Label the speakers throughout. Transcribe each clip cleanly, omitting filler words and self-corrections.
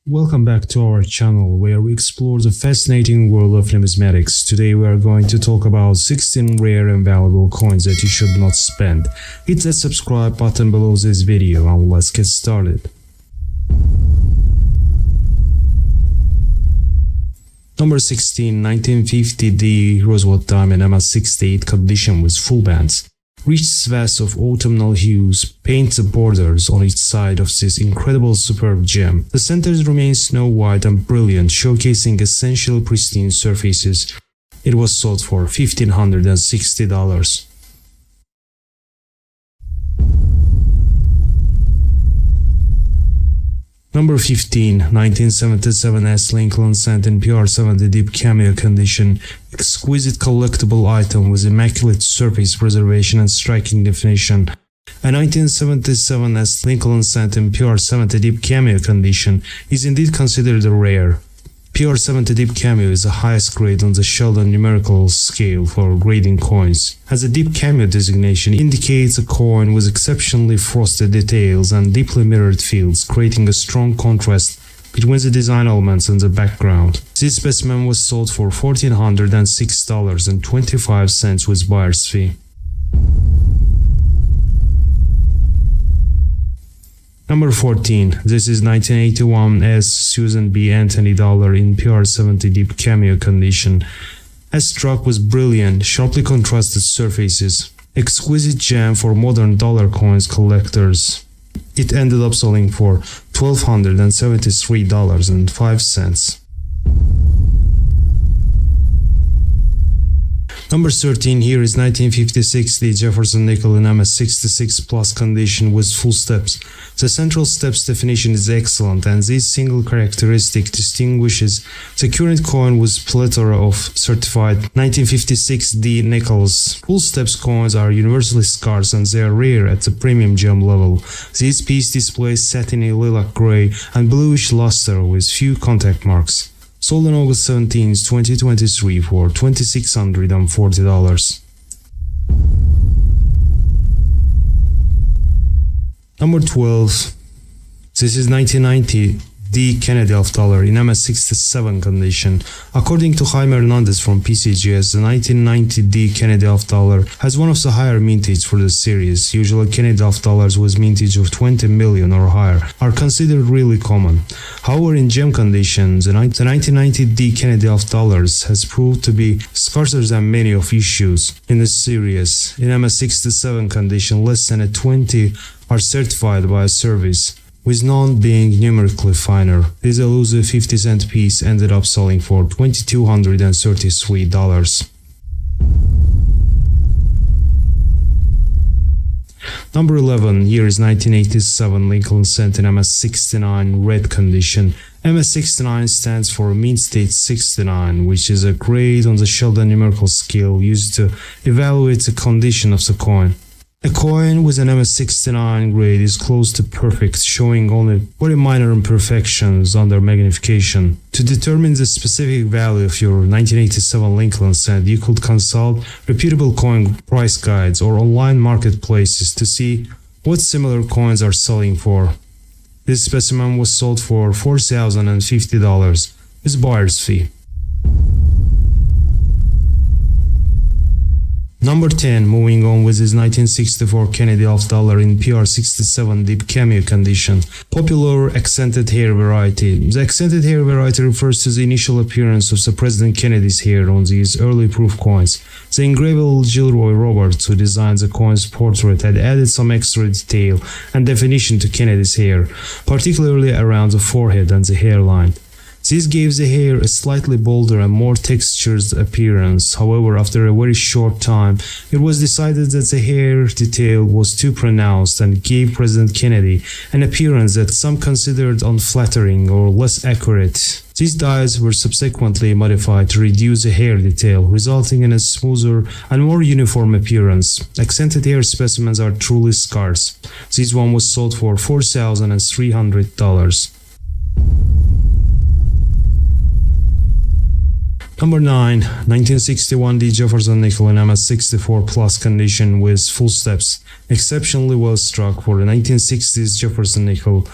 Speaker 1: Welcome back to our channel where we explore the fascinating world of numismatics. Today we are going to talk about 16 rare and valuable coins that you should not spend. Hit that subscribe button below this video and let's get started. Number 16, 1950 D Roosevelt diamond MS68 condition with full bands. Rich swaths of autumnal hues paint the borders on each side of this incredible superb gem. The centers remain snow white and brilliant, showcasing essential pristine surfaces. It was sold for $1,560. Number 15, 1977 S Lincoln Cent in PR70 deep cameo condition. Exquisite collectible item with immaculate surface preservation and striking definition. A 1977 S Lincoln Cent in PR70 deep cameo condition is indeed considered a rare. PR70 deep cameo is the highest grade on the Sheldon numerical scale for grading coins, as the deep cameo designation indicates a coin with exceptionally frosted details and deeply mirrored fields, creating a strong contrast between the design elements and the background. This specimen was sold for $1,406.25 with buyer's fee. Number 14. This is 1981 S Susan B. Anthony dollar in PR70 deep cameo condition. As struck with brilliant, sharply contrasted surfaces. Exquisite gem for modern dollar coins collectors. It ended up selling for $1,273.05. Number 13 here is 1956 the Jefferson nickel in MS66 plus condition with full steps. The central steps definition is excellent, and this single characteristic distinguishes the current coin with plethora of certified 1956D nickels. Full steps coins are universally scarce and they are rare at the premium gem level. This piece displays satiny lilac gray and bluish luster with few contact marks. Sold on August 17, 2023 for $2,640. Number 12. This is 1990 D Kennedy dollar in MS67 condition. According to Jaime Hernandez from PCGS, the 1990 D Kennedy dollar has one of the higher mintage for the series. Usually Kennedy dollars with mintage of 20 million or higher are considered really common. However, in gem condition, the 1990 D Kennedy dollars has proved to be scarcer than many of issues in the series. In MS67 condition, less than 20 are certified by a service, with none being numerically finer. This Elusive 50-cent piece ended up selling for $2,233. Number 11, here is 1987 Lincoln Cent in MS69 red condition. MS69 stands for Mint State 69, which is a grade on the Sheldon numerical scale used to evaluate the condition of the coin. A coin with an MS69 grade is close to perfect, showing only very minor imperfections under magnification. To determine the specific value of your 1987 Lincoln Cent, you could consult reputable coin price guides or online marketplaces to see what similar coins are selling for. This specimen was sold for $4,050 with buyer's fee. Number 10, moving on with his 1964 Kennedy dollar in PR67 deep cameo condition. Popular accented hair variety. The accented hair variety refers to the initial appearance of the President Kennedy's hair on these early proof coins. The engraver Gilroy Roberts, who designed the coin's portrait, had added some extra detail and definition to Kennedy's hair, particularly around the forehead and the hairline. This gave the hair a slightly bolder and more textured appearance. However, after a very short time, it was decided that the hair detail was too pronounced and gave President Kennedy an appearance that some considered unflattering or less accurate. These dyes were subsequently modified to reduce the hair detail, resulting in a smoother and more uniform appearance. Accented hair specimens are truly scarce. This one was sold for $4,300. Number 9, 1961 D Jefferson nickel in MS64 plus condition with full steps, exceptionally well struck for the 1960s Jefferson nickel.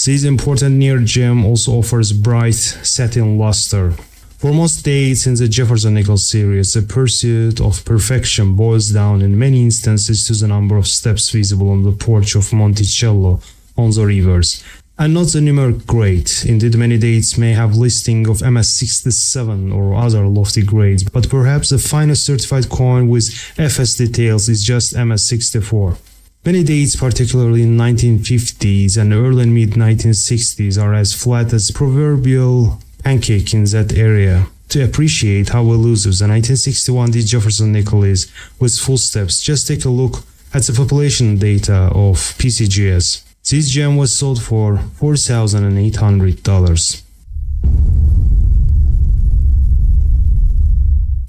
Speaker 1: This important near gem also offers bright satin luster. For most dates in the Jefferson nickel series, the pursuit of perfection boils down in many instances to the number of steps visible on the porch of Monticello on the rivers, and not the numeric grade. Indeed, many dates may have listing of MS67 or other lofty grades, but perhaps the finest certified coin with FS details is just MS64. Many dates, particularly in 1950s and early and mid-1960s, are as flat as proverbial pancake in that area. To appreciate how elusive the 1961 D Jefferson nickel is with full steps, just take a look at the population data of PCGS. This gem was sold for $4,800.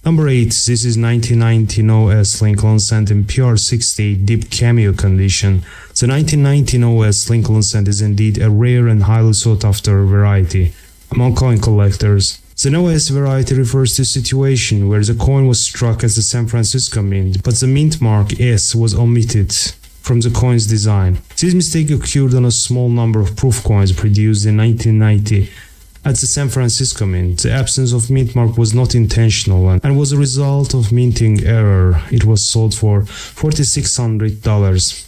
Speaker 1: Number 8. This is 1919 OS Lincoln Cent in PR68 deep cameo condition. The 1919 OS Lincoln Cent is indeed a rare and highly sought after variety among coin collectors. The OS variety refers to a situation where the coin was struck as the San Francisco Mint, but the mint mark S was omitted from the coin's design. This mistake occurred on a small number of proof coins produced in 1990 at the San Francisco Mint. The absence of mint mark was not intentional and was a result of minting error. It was sold for $4,600.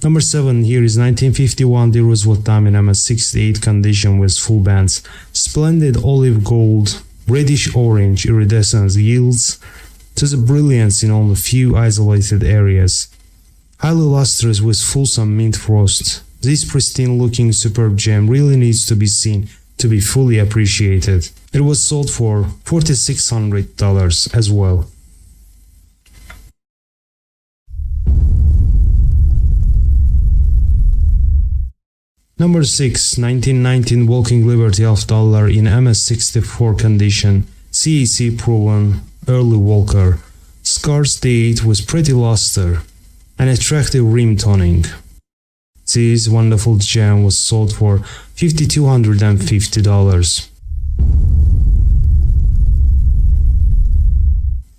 Speaker 1: Number 7 here is 1951 D Roosevelt diamond MS68 condition with full bands. Splendid olive gold, reddish orange iridescence yields to the brilliance in only a few isolated areas. Highly lustrous with fulsome mint frost, this pristine looking superb gem really needs to be seen to be fully appreciated. It was sold for $4,600 as well. Number 6, 1919 Walking Liberty $1 in MS64 condition, CAC proven, early walker, scarce date with pretty luster, and attractive rim toning. This wonderful gem was sold for $5,250.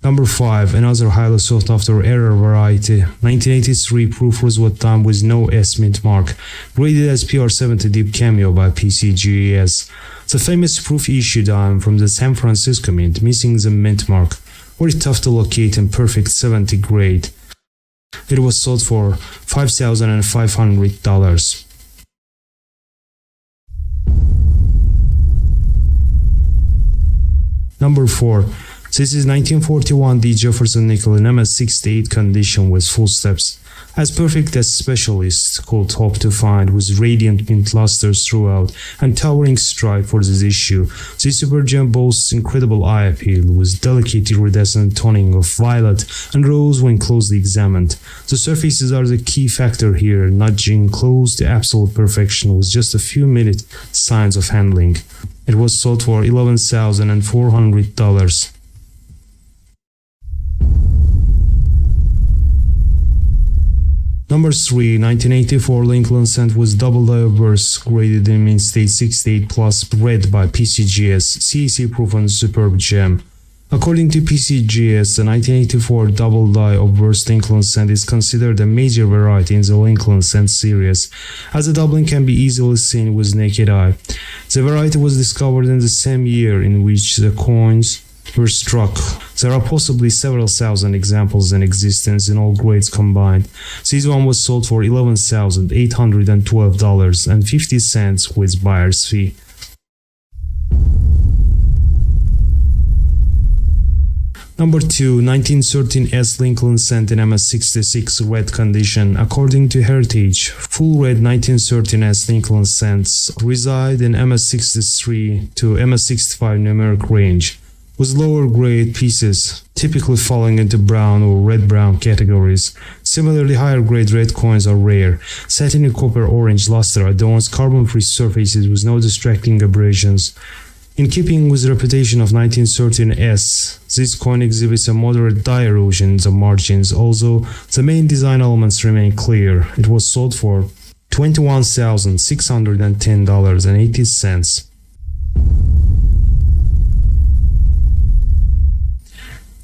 Speaker 1: Number 5, another highly sought after error variety, 1983 proof Roosevelt dime with no S mint mark, graded as PR70 deep cameo by PCGS. The famous proof issue dime from the San Francisco Mint, missing the mint mark, very tough to locate in perfect 70 grade. It was sold for $5,500. Number 4. This is 1941 D Jefferson nickel in MS68 condition with full steps, as perfect as specialists could hope to find, with radiant mint lusters throughout and towering stripe for this issue. This super gem boasts incredible eye appeal, with delicate iridescent toning of violet and rose when closely examined. The surfaces are the key factor here, nudging close to absolute perfection with just a few minute signs of handling. It was sold for $11,400. Number 3, 1984 Lincoln Cent with double die obverse, graded in mint state 68 plus, red by PCGS, CAC proven superb gem. According to PCGS, the 1984 double die obverse Lincoln Cent is considered a major variety in the Lincoln Cent series, as the doubling can be easily seen with naked eye. The variety was discovered in the same year in which the coins were struck. There are possibly several thousand examples in existence in all grades combined. This one was sold for $11,812.50 with buyer's fee. Number 2, 1913 S Lincoln Cent in MS66 red condition. According to Heritage, full red 1913 S Lincoln Cents reside in MS63 to MS65 numeric range, with lower grade pieces typically falling into brown or red-brown categories. Similarly, higher grade red coins are rare. Satiny copper orange luster adorns carbon-free surfaces with no distracting abrasions. In keeping with the reputation of 1913S, this coin exhibits a moderate dye erosion in the margins, although the main design elements remain clear. It was sold for $21,610.80.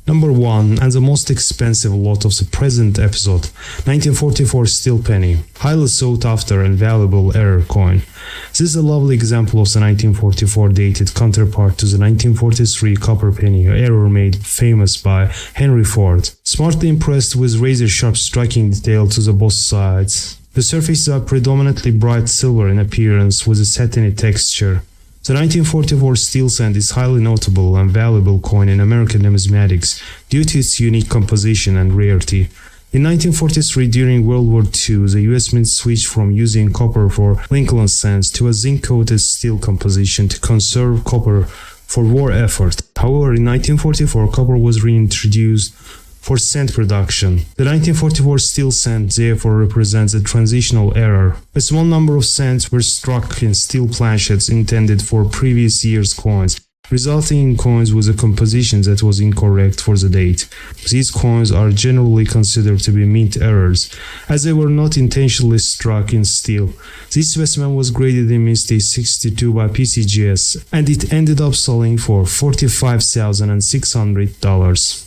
Speaker 1: Number 1, and the most expensive lot of the present episode, 1944 steel penny, highly sought after and valuable error coin. This is a lovely example of the 1944 dated counterpart to the 1943 copper penny error made famous by Henry Ford. Smartly impressed with razor-sharp striking detail to the both sides. The surfaces are predominantly bright silver in appearance with a satiny texture. The 1944 steel cent is highly notable and valuable coin in American numismatics due to its unique composition and rarity. In 1943, during World War II, the US Mint switched from using copper for Lincoln cents to a zinc-coated steel composition to conserve copper for war effort. However, in 1944, copper was reintroduced for cent production. The 1944 steel cent therefore represents a transitional error. A small number of cents were struck in steel planchets intended for previous year's coins, resulting in coins with a composition that was incorrect for the date. These coins are generally considered to be mint errors, as they were not intentionally struck in steel. This specimen was graded in mint state 62 by PCGS, and it ended up selling for $45,600.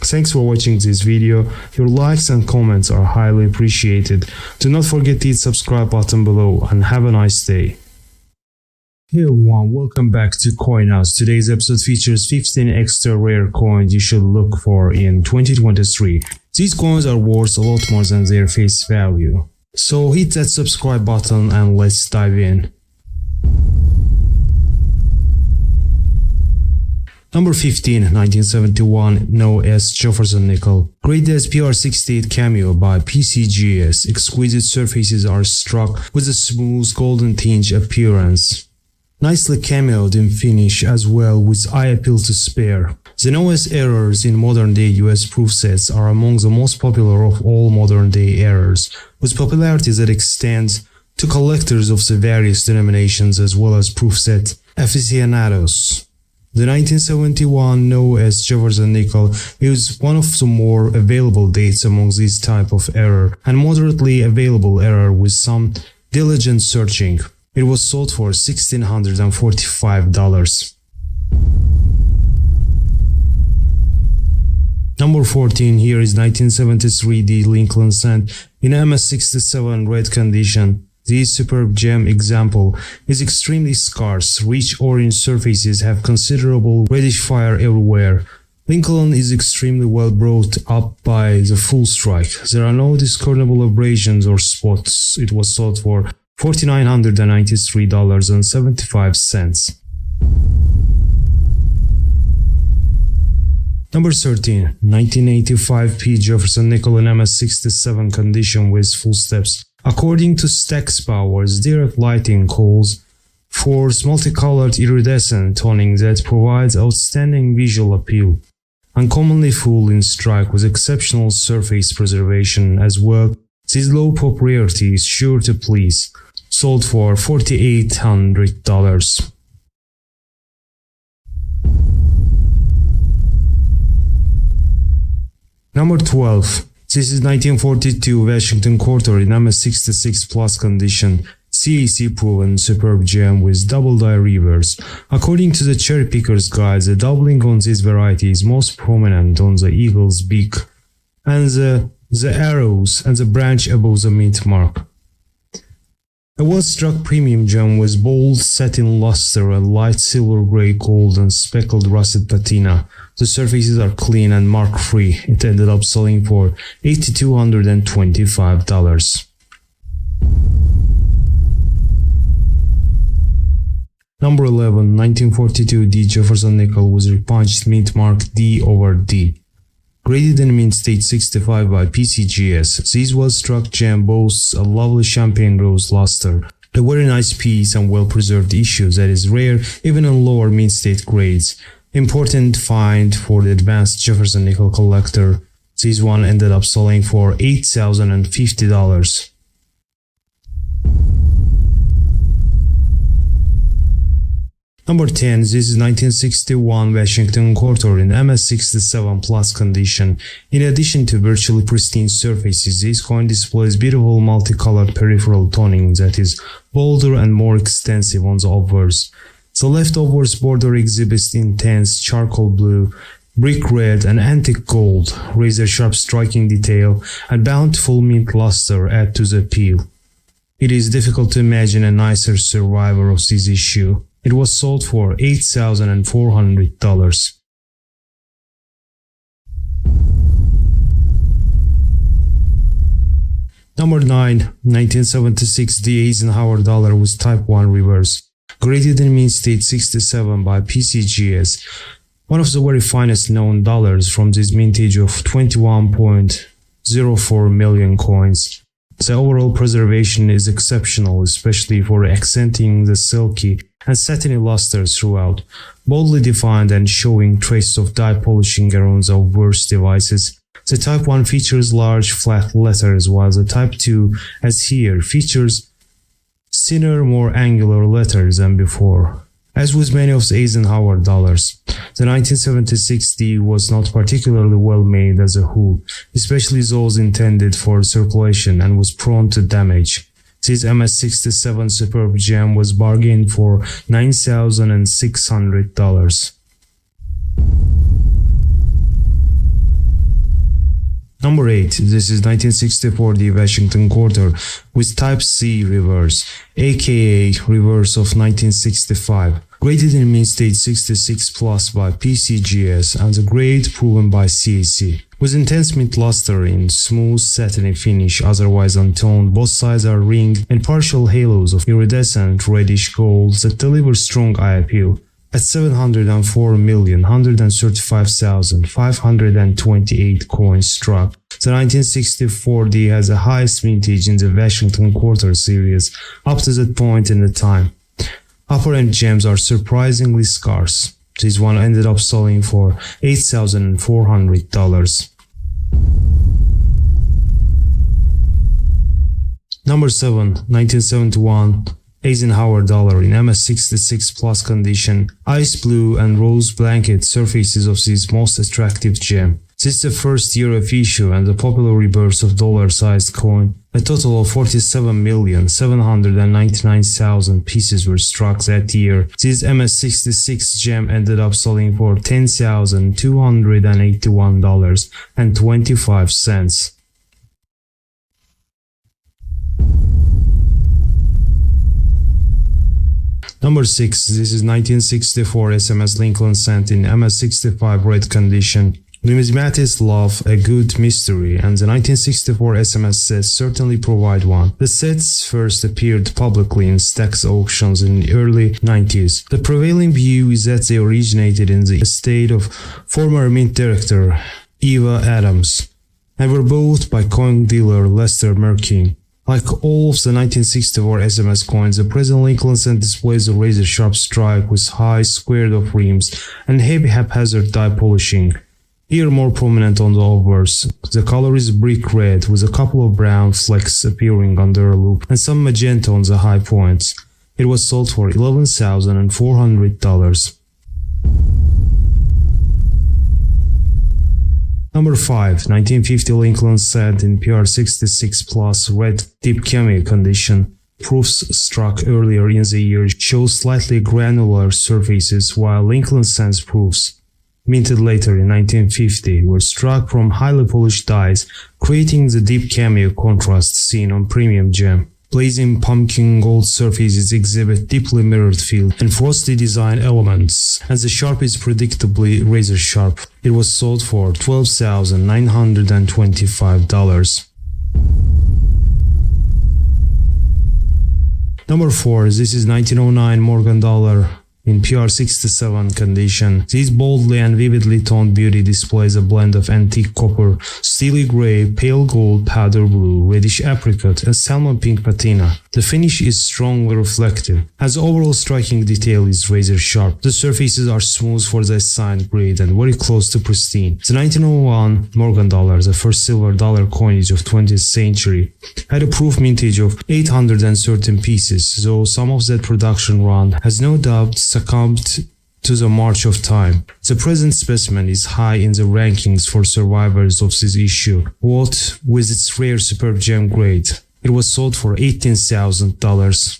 Speaker 1: Thanks for watching this video. Your likes and comments are highly appreciated. Do not forget to hit subscribe button below and have a nice day. Hey everyone, welcome back to COİN. Today's episode features 15 extra rare coins you should look for in 2023. These coins are worth a lot more than their face value. So hit that subscribe button and let's dive in. Number 15, 1971, known as Jefferson nickel. Graded as PR68 cameo by PCGS, exquisite surfaces are struck with a smooth golden tinge appearance. Nicely cameoed in finish as well, with eye appeal to spare. The known errors in modern-day US proof sets are among the most popular of all modern-day errors, with popularity that extends to collectors of the various denominations as well as proof set aficionados. The 1971 known as Jefferson nickel is one of the more available dates among this type of error, and moderately available error with some diligent searching. It was sold for $1,645. Number 14, here is 1973 D Lincoln cent in MS67 red condition. This superb gem example is extremely scarce. Rich orange surfaces have considerable reddish fire everywhere. Lincoln is extremely well brought up by the full strike. There are no discernible abrasions or spots. It was sold for $4,993.75. Number 13, 1985 P Jefferson nickel in MS67 condition with full steps. According to Stack's Powers, direct lighting calls for multicolored iridescent toning that provides outstanding visual appeal. Uncommonly full in strike with exceptional surface preservation as well, this low pop rarity is sure to please. Sold for $4,800. Number 12. This is 1942 Washington quarter in MS66 plus condition, CAC proven superb gem with double die reverse. According to the cherry picker's guide, the doubling on this variety is most prominent on the eagle's beak and the arrows and the branch above the mint mark. A well-struck premium gem with bold satin luster and light silver grey gold and speckled russet patina. The surfaces are clean and mark-free. It ended up selling for $8,225. Number 11, 1942 D Jefferson nickel with repunched mint mark D over D. Graded in mint state 65 by PCGS, this well-struck gem boasts a lovely champagne rose luster, a very nice piece and well-preserved issue that is rare even in lower mint state grades. Important find for the advanced Jefferson nickel collector. This one ended up selling for $8,050. Number 10, this is 1961 Washington quarter in MS67 plus condition. In addition to virtually pristine surfaces, this coin displays beautiful multicolored peripheral toning that is bolder and more extensive on the obverse. The left obverse border exhibits intense charcoal blue brick red and antique gold, razor-sharp striking detail, and bountiful mint luster add to the appeal. It is difficult to imagine a nicer survivor of this issue. It was sold for $8,400. Number 9. 1976 D Eisenhower dollar with Type 1 reverse. Graded in mint state 67 by PCGS. One of the very finest known dollars from this vintage of 21.04 million coins. The overall preservation is exceptional, especially for accenting the silky and satiny luster throughout, boldly defined and showing traces of dye polishing around the worst devices. The Type 1 features large flat letters, while the Type 2, as here, features thinner, more angular letters than before. As with many of the Eisenhower dollars, the 1976 D was not particularly well made as a whole, especially those intended for circulation, and was prone to damage. This MS-67 superb gem was bargained for $9,600. Number 8. This is 1964 D Washington quarter with Type C reverse, aka reverse of 1965. Graded in mint state 66 plus by PCGS and the grade proven by CAC. With intense mint luster in smooth satiny finish, otherwise untoned, both sides are ringed and partial halos of iridescent reddish gold that deliver strong eye appeal. At 704,135,528 coins struck, the 1964 D has the highest vintage in the Washington quarter series up to that point in the time. Upper-end gems are surprisingly scarce. This one ended up selling for $8,400. Number 7. 1971 Eisenhower dollar in MS-66 plus condition, ice blue and rose blanket surfaces of this most attractive gem. This is the first year of issue and the popular rebirth of dollar-sized coin. A total of 47,799,000 pieces were struck that year. This MS-66 gem ended up selling for $10,281.25. Number 6. This is 1964 SMS Lincoln cent in MS-65 red condition. Numismatics love a good mystery, and the 1964 SMS sets certainly provide one. The sets first appeared publicly in Stax auctions in the early 90s. The prevailing view is that they originated in the estate of former mint director Eva Adams, and were bought by coin dealer Lester Merkin. Like all of the 1964 SMS coins, the present Lincoln cent displays a razor-sharp strike with high, squared-off rims and heavy haphazard dye polishing. Here more prominent on the obverse. The color is brick red with a couple of brown flecks appearing under a loop and some magenta on the high points. It was sold for $11,400. Number 5. 1950 Lincoln cent in PR66 plus red deep cameo condition. Proofs struck earlier in the year show slightly granular surfaces, while Lincoln cent proofs, minted later in 1950, were struck from highly polished dies, creating the deep cameo contrast seen on premium gem. Blazing pumpkin gold surfaces exhibit deeply mirrored field and frosty design elements, and the sharp is predictably razor sharp. It was sold for $12,925. Number 4. This is 1909 Morgan dollar in PR67 condition. This boldly and vividly toned beauty displays a blend of antique copper, steely gray, pale gold, powder blue, reddish apricot, and salmon pink patina. The finish is strongly reflective, as the overall striking detail is razor sharp. The surfaces are smooth for the assigned grade and very close to pristine. The 1901 Morgan dollar, the first silver dollar coinage of 20th century, had a proof mintage of 813 pieces, though some of that production run has no doubt succumbed to the march of time. The present specimen is high in the rankings for survivors of this issue, what with its rare superb gem grade. It was sold for $18,000.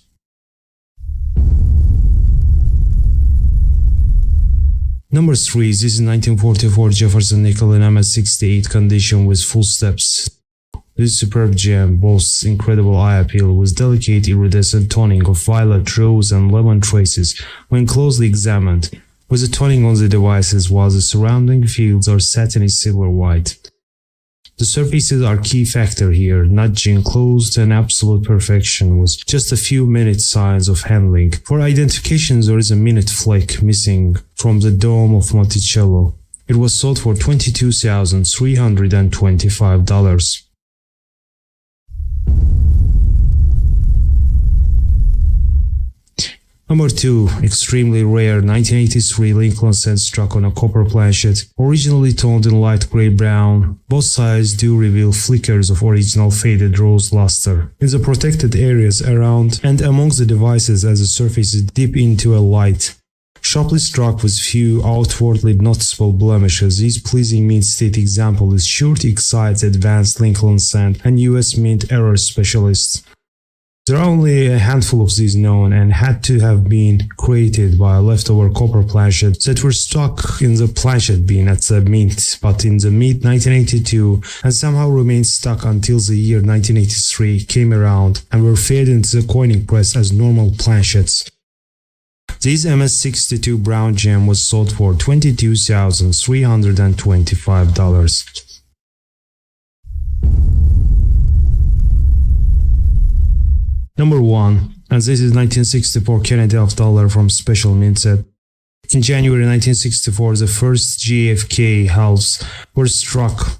Speaker 1: Number 3, this is 1944 Jefferson nickel in MS68 condition with full steps. This superb gem boasts incredible eye appeal with delicate iridescent toning of violet, rose and lemon traces when closely examined, with a toning on the devices while the surrounding fields are satiny silver white. The surfaces are key factor here, nudging close to an absolute perfection with just a few minute signs of handling. For identification there is a minute flake missing from the dome of Monticello. It was sold for $22,325. Number 2, extremely rare 1983 Lincoln cent struck on a copper planchet, originally toned in light grey brown. Both sides do reveal flickers of original faded rose luster in the protected areas around and amongst the devices as the surfaces dip into a light. Sharply struck with few outwardly noticeable blemishes, this pleasing mid-state example is sure to excite advanced Lincoln cent and US Mint error specialists. There are only a handful of these known and had to have been created by leftover copper planchets that were stuck in the planchet bin at the mint but in the mid-1982 and somehow remained stuck until the year 1983 came around and were fed into the coining press as normal planchets. This MS62 brown gem was sold for $22,325. Number 1, and this is 1964 Kennedy $1 from Special Mint set. In January 1964, the first JFK halves were struck,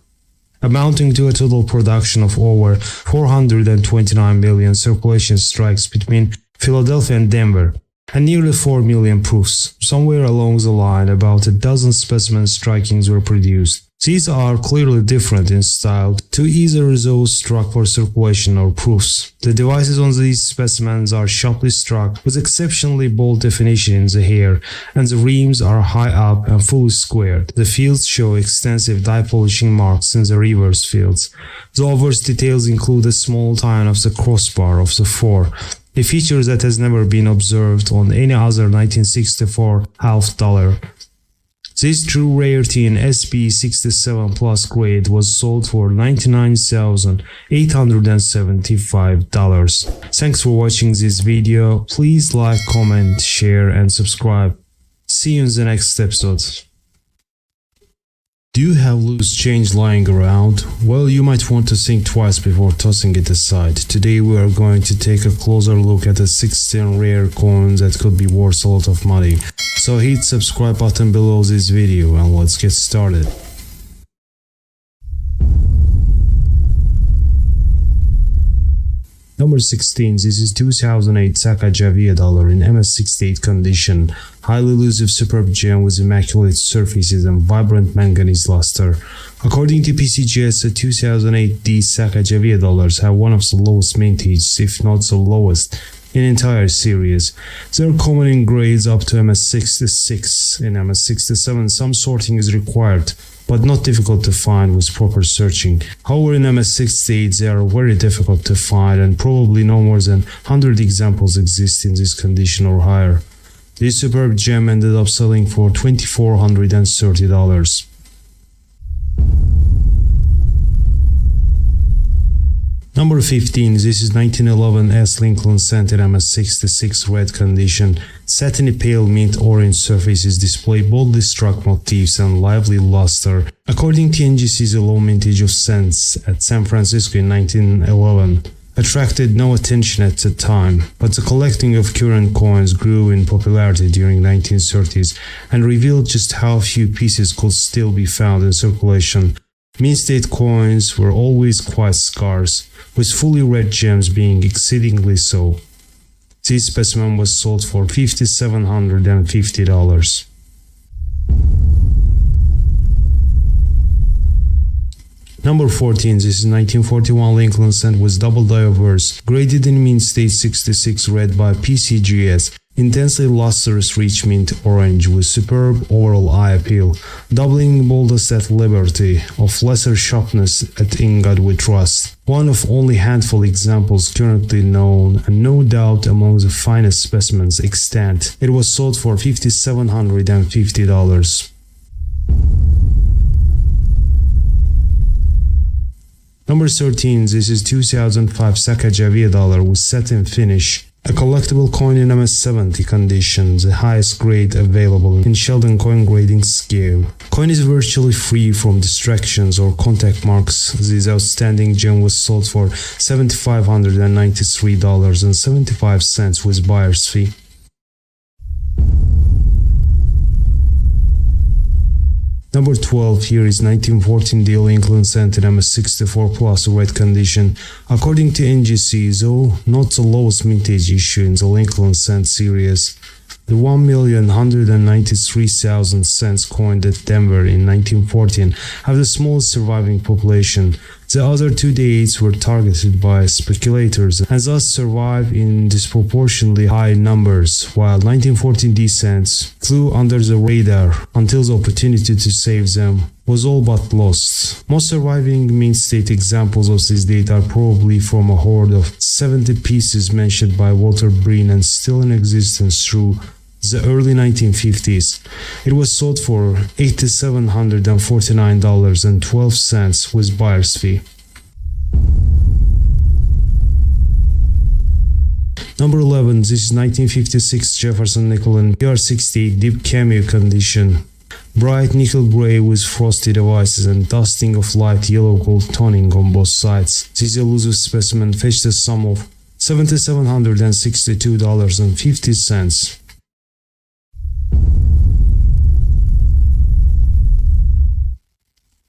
Speaker 1: amounting to a total production of over 429 million circulation strikes between Philadelphia and Denver, and nearly 4 million proofs. Somewhere along the line, about a dozen specimen strikings were produced. These are clearly different in style to either those struck for circulation or proofs. The devices on these specimens are sharply struck with exceptionally bold definition in the hair, and the rims are high up and fully squared. The fields show extensive die polishing marks in the reverse fields. The obverse details include a small tine of the crossbar of the 4, a feature that has never been observed on any other 1964 half dollar. This true rarity in SP 67 Plus grade was sold for $99,875. Thanks for watching this video. Please like, comment, share and subscribe. See you in the next episode. Do you have loose change lying around? Well, you might want to think twice before tossing it aside. Today we are going to take a closer look at a 16 rare coin that could be worth a lot of money. So hit subscribe button below this video and let's get started. Number 16, this is 2008 Sacagawea dollar in MS68 condition, highly elusive superb gem with immaculate surfaces and vibrant manganese luster. According to PCGS, the 2008 D Sacagawea dollars have one of the lowest mintages, if not the lowest, in entire series. They are common in grades up to MS66. In MS67, some sorting is required, but not difficult to find with proper searching. However, in MS68 they are very difficult to find and probably no more than 100 examples exist in this condition or higher. This superb gem ended up selling for $2,430. Number 15, this is 1911 S Lincoln cent in MS66 red condition. Satiny pale mint orange surfaces display boldly struck motifs and lively luster. According to NGC, the low mintage of cents at San Francisco in 1911 attracted no attention at the time, but the collecting of current coins grew in popularity during 1930s and revealed just how few pieces could still be found in circulation. Mint-state coins were always quite scarce, with fully red gems being exceedingly so. This specimen was sold for $5,750. Number 14, this is 1941 Lincoln cent with double die obverse, graded in mint state 66 red by PCGS. Intensely lustrous rich mint orange with superb overall eye appeal, doubling boldest at Liberty, of lesser sharpness at In God We Trust. One of only handful examples currently known, and no doubt among the finest specimens extant. It was sold for $5,750. Number 13, this is 2005 Sacagawea dollar with satin finish. A collectible coin in MS-70 condition, the highest grade available in Sheldon coin grading scale. Coin is virtually free from distractions or contact marks. This outstanding gem was sold for $7,593.75 with buyer's fee. Number 12, here is 1914 D Lincoln Cent in MS64 Plus red condition. According to NGC, though not the lowest mintage issue in the Lincoln Cent series, the 1,193,000 cents coined at Denver in 1914 have the smallest surviving population. The other two dates were targeted by speculators and thus survive in disproportionately high numbers, while 1914 D cents flew under the radar until the opportunity to save them was all but lost. Most surviving mint state examples of this date are probably from a hoard of 70 pieces mentioned by Walter Breen and still in existence through the early 1950s. It was sold for $8,749.12 with buyer's fee. Number 11, this is 1956 Jefferson nickel in PR68 deep cameo condition. Bright nickel gray with frosty devices and dusting of light yellow gold toning on both sides. This elusive specimen fetched a sum of $7,762.50.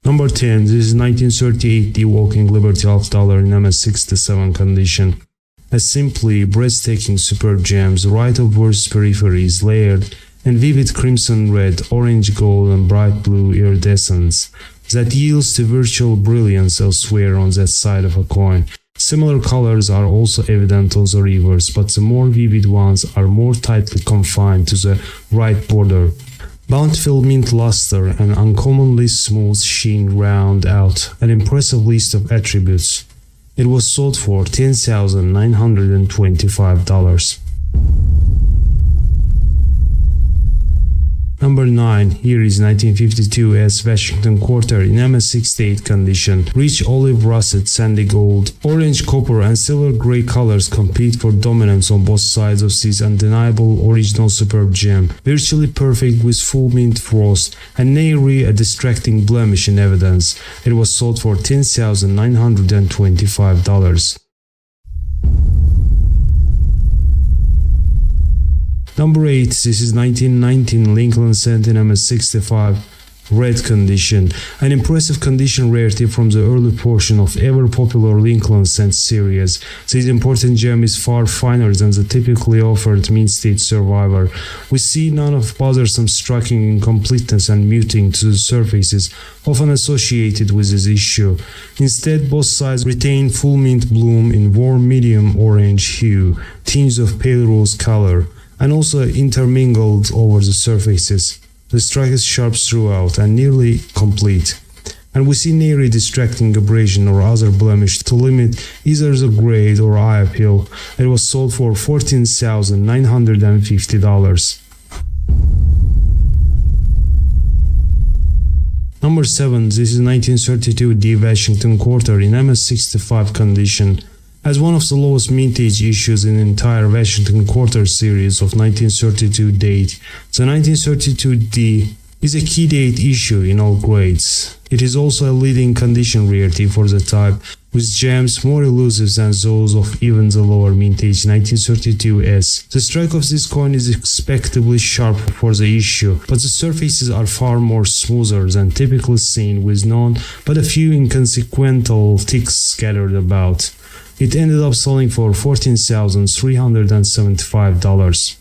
Speaker 1: Number 10, this is 1938 D Walking Liberty half dollar in MS67 condition. A simply breathtaking superb gems, right of worst peripheries, layered and vivid crimson red, orange gold and bright blue iridescence that yields to virtual brilliance elsewhere on that side of a coin. Similar colors are also evident on the reverse, but the more vivid ones are more tightly confined to the right border. Bountiful mint luster and uncommonly smooth sheen round out an impressive list of attributes. It was sold for $10,925. Number 9, here is 1952 S Washington Quarter in MS68 condition. Rich olive russet, sandy gold, orange, copper and silver grey colors compete for dominance on both sides of this undeniable original superb gem. Virtually perfect with full mint frost and nary a distracting blemish in evidence. It was sold for $10,925. Number 8, this is 1919 Lincoln Cent in MS65 red condition, an impressive condition rarity from the early portion of ever popular Lincoln Cent series. This important gem is far finer than the typically offered mint state survivor. We see none of bothersome striking incompleteness and muting to the surfaces often associated with this issue. Instead, both sides retain full mint bloom in warm medium orange hue, tinge of pale rose color, and also intermingled over the surfaces. The strike is sharp throughout and nearly complete, and we see nary distracting abrasion or other blemish to limit either the grade or eye appeal. It was sold for $14,950. Number 7, this is 1932 D Washington Quarter in MS65 condition. As one of the lowest mintage issues in the entire Washington Quarter series of 1932 date, the 1932 D is a key date issue in all grades. It is also a leading condition rarity for the type, with gems more elusive than those of even the lower mintage 1932S. The strike of this coin is expectably sharp for the issue, but the surfaces are far more smoother than typically seen, with none but a few inconsequential ticks scattered about. It ended up selling for $14,375.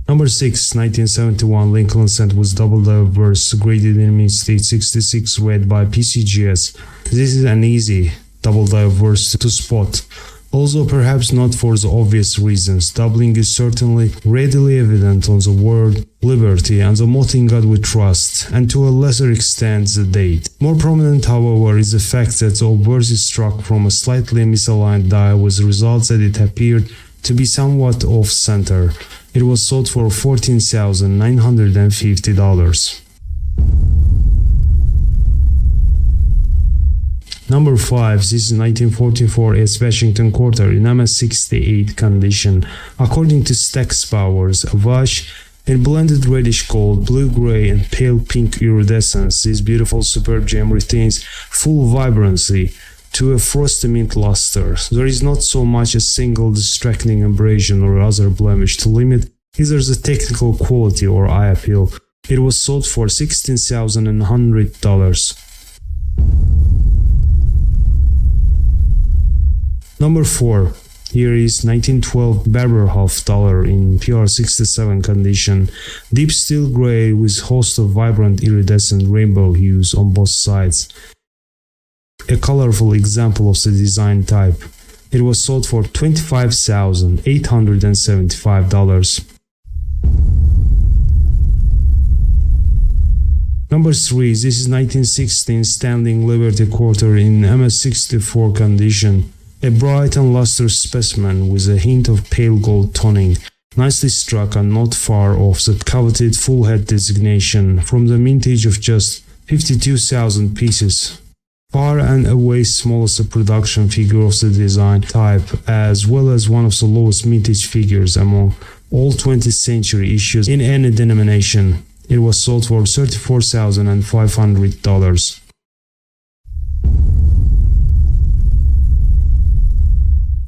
Speaker 1: Number 6, 1971 Lincoln Cent was double diverse, graded in mint state 66 red by PCGS. This is an easy double diverse to spot. Although perhaps not for the obvious reasons, doubling is certainly readily evident on the word liberty and the motto "In God We Trust," and to a lesser extent the date. More prominent, however, is the fact that the obverse is struck from a slightly misaligned die, with the result that it appeared to be somewhat off-center. It was sold for $14,950. Number 5. This is 1944 S. Washington quarter in MS68 condition. According to Stack's Powers, a wash in blended reddish gold, blue-gray and pale pink iridescence, this beautiful superb gem retains full vibrancy to a frosty mint luster. There is not so much a single distracting abrasion or other blemish to limit either the technical quality or eye appeal. It was sold for $16,100. Number 4. Here is 1912 Berber half dollar in PR67 condition, deep steel gray with host of vibrant iridescent rainbow hues on both sides. A colorful example of the design type. It was sold for $25,875. Number 3. This is 1916 Standing Liberty quarter in MS64 condition. A bright and lustrous specimen with a hint of pale gold toning, nicely struck and not far off the coveted full head designation, from the mintage of just 52,000 pieces. Far and away smallest a production figure of the design type, as well as one of the lowest mintage figures among all 20th century issues in any denomination. It was sold for $34,500.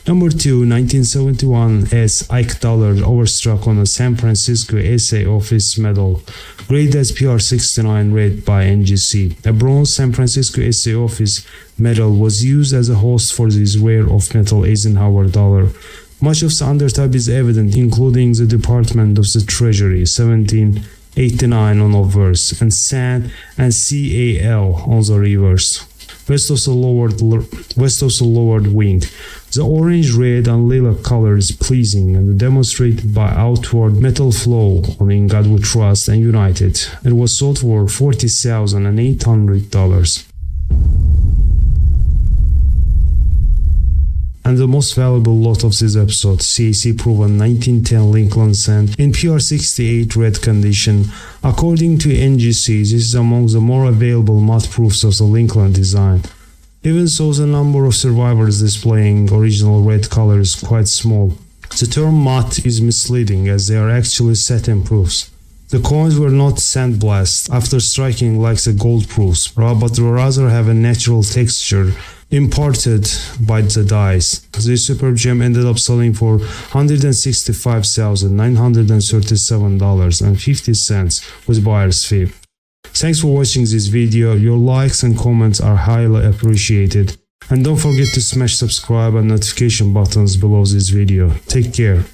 Speaker 1: Number 2, 1971 S. Ike Dollar overstruck on a San Francisco SA Office medal, graded as PR69 red by NGC. A bronze San Francisco SA Office medal was used as a host for this rare off-metal Eisenhower dollar. Much of the undertype is evident, including the Department of the Treasury, 1789 on obverse, and SAN and CAL on the reverse. West of the lowered wing. The orange, red, and lilac color is pleasing and demonstrated by outward metal flow on "In God We Trust" and United. It was sold for $40,800. And the most valuable lot of this episode, CAC proven 1910 Lincoln cent in PR68 red condition. According to NGC, this is among the more available matte proofs of the Lincoln design. Even so, the number of survivors displaying original red color is quite small. The term matte is misleading, as they are actually satin proofs. The coins were not sandblasted after striking like the gold proofs, but rather have a natural texture imparted by the dies. This superb gem ended up selling for $165,937.50 with buyer's fee. Thanks for watching this video. Your likes and comments are highly appreciated. And don't forget to smash subscribe and notification buttons below this video. Take care.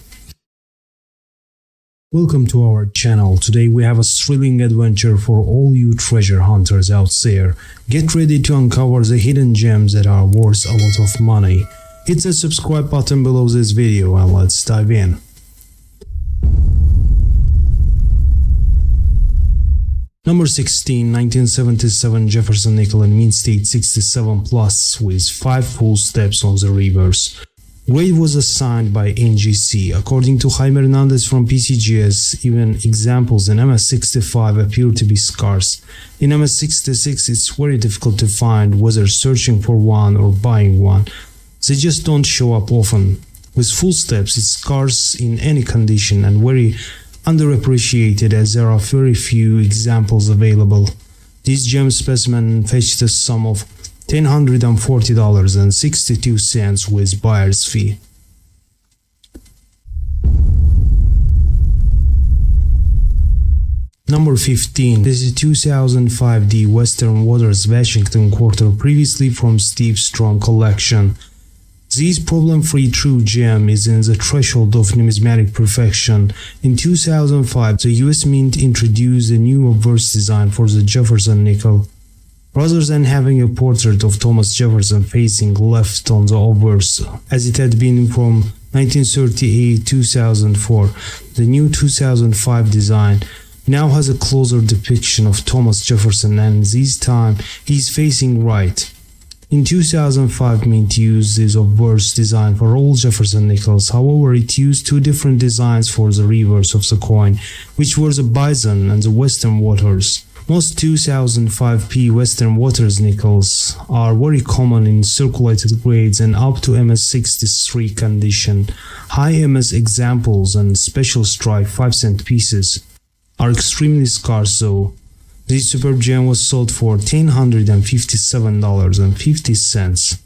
Speaker 1: Welcome to our channel. Today we have a thrilling adventure for all you treasure hunters out there. Get ready to uncover the hidden gems that are worth a lot of money. Hit the subscribe button below this video and let's dive in. Number 16, 1977 Jefferson nickel in mint state 67 plus with 5 full steps on the reverse. Grade was assigned by NGC. According to Jaime Hernandez from PCGS, even examples in MS65 appear to be scarce. In MS66, it's very difficult to find, whether searching for one or buying one. They just don't show up often. With full steps, it's scarce in any condition and very underappreciated, as there are very few examples available. This gem specimen fetched a sum of $1,040.62 with buyer's fee. Number 15. This is 2005 D Western Waters Washington quarter, previously from Steve Strong collection. This problem-free true gem is in the threshold of numismatic perfection. In 2005, the US Mint introduced a new obverse design for the Jefferson nickel. rather than having a portrait of Thomas Jefferson facing left on the obverse, as it had been from 1938-2004. The new 2005 design now has a closer depiction of Thomas Jefferson, and this time he is facing right. In 2005, Mint used this obverse design for all Jefferson nickels. However, it used two different designs for the reverse of the coin, which were the Bison and the Western Waters. Most 2005p Western Waters nickels are very common in circulated grades and up to MS63 condition. High MS examples and special strike 5-cent pieces are extremely scarce though. This superb gem was sold for $1,057.50.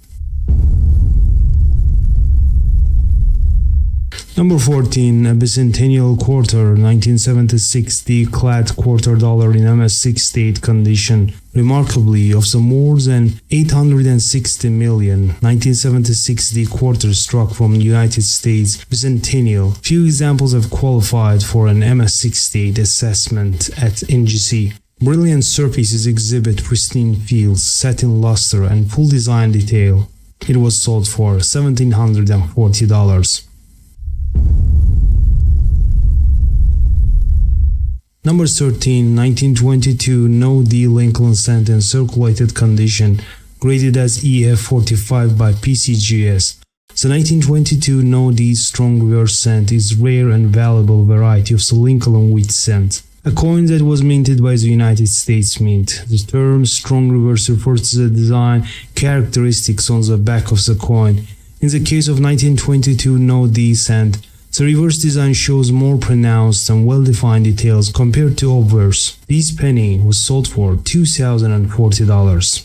Speaker 1: Number 14, a bicentennial quarter, 1976 D-clad quarter dollar in MS68 condition. Remarkably, of the more than 860 million 1976 D quarters struck from the United States bicentennial, few examples have qualified for an MS68 assessment at NGC. Brilliant surfaces exhibit pristine fields, satin luster, and full design detail. It was sold for $1,740. Number 13, 1922 No D Lincoln cent in circulated condition, graded as EF45 by PCGS. The 1922 No D strong reverse cent is rare and valuable variety of the Lincoln wheat cent, a coin that was minted by the United States Mint. The term strong reverse refers to the design characteristics on the back of the coin. In the case of 1922 No D cent, the reverse design shows more pronounced and well-defined details compared to obverse. This penny was sold for $2,040.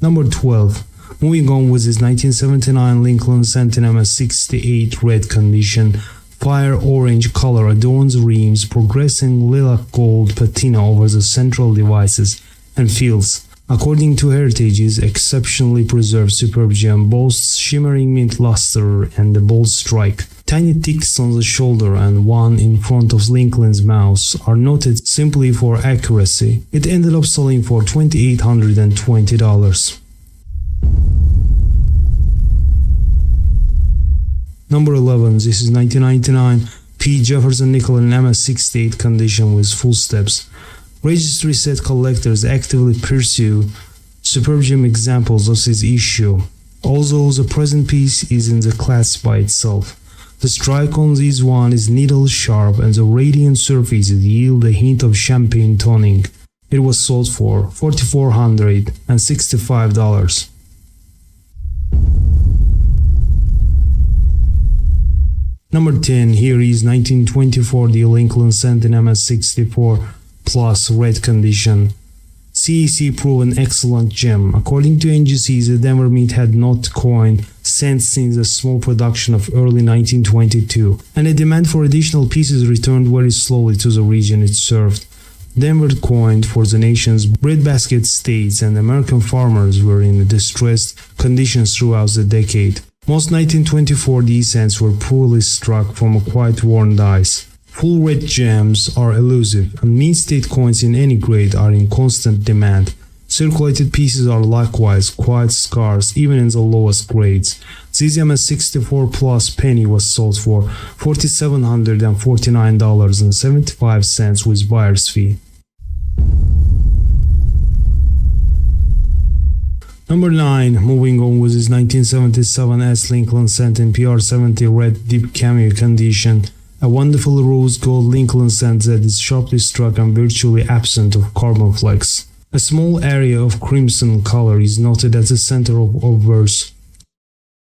Speaker 1: Number 12. Moving on with this 1979 Lincoln cent in MS68 red condition. Fire orange color adorns rims, progressing lilac gold patina over the central devices and fields. According to Heritage's exceptionally preserved superb gem boasts shimmering mint luster and a bold strike. Tiny ticks on the shoulder and one in front of Lincoln's mouth are noted simply for accuracy. It ended up selling for $2,820. Number 11. This is 1999 P. Jefferson nickel in MS68 condition with full steps. Registry set collectors actively pursue superb gem examples of this issue, although the present piece is in the class by itself. The strike on this one is needle sharp and the radiant surfaces yield a hint of champagne toning. It was sold for $4,465. Number 10. Here is 1924 D Lincoln cent in MS64 plus red condition. CAC proved an excellent gem. According to NGC, the Denver Mint had not coined cents since the small production of early 1922, and the demand for additional pieces returned very slowly to the region it served. Denver coined for the nation's breadbasket states, and American farmers were in distressed conditions throughout the decade. Most 1924 D cents were poorly struck from a quite worn dice. Full red gems are elusive, and mint state coins in any grade are in constant demand. Circulated pieces are likewise quite scarce even in the lowest grades. This MS64 plus penny was sold for $4,749.75 with buyer's fee. Number 9. Moving on with this 1977 S Lincoln cent in PR70 red deep cameo condition. A wonderful rose gold Lincoln cent that is sharply struck and virtually absent of carbon flecks. A small area of crimson color is noted at the center of obverse.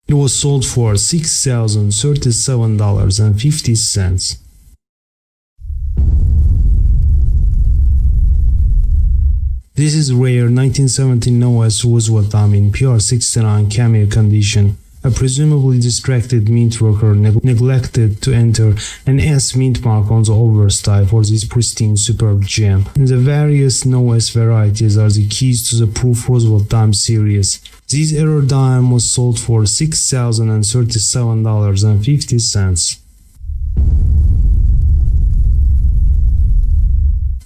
Speaker 1: It was sold for $6,037.50. This is rare 1970 Noah's Roosevelt in PR69 cameo condition. A presumably distracted mint worker neglected to enter an S mint mark on the obverse die for this pristine superb gem. The various No-S varieties are the keys to the proof Roosevelt dime series. This error dime was sold for $6,037.50.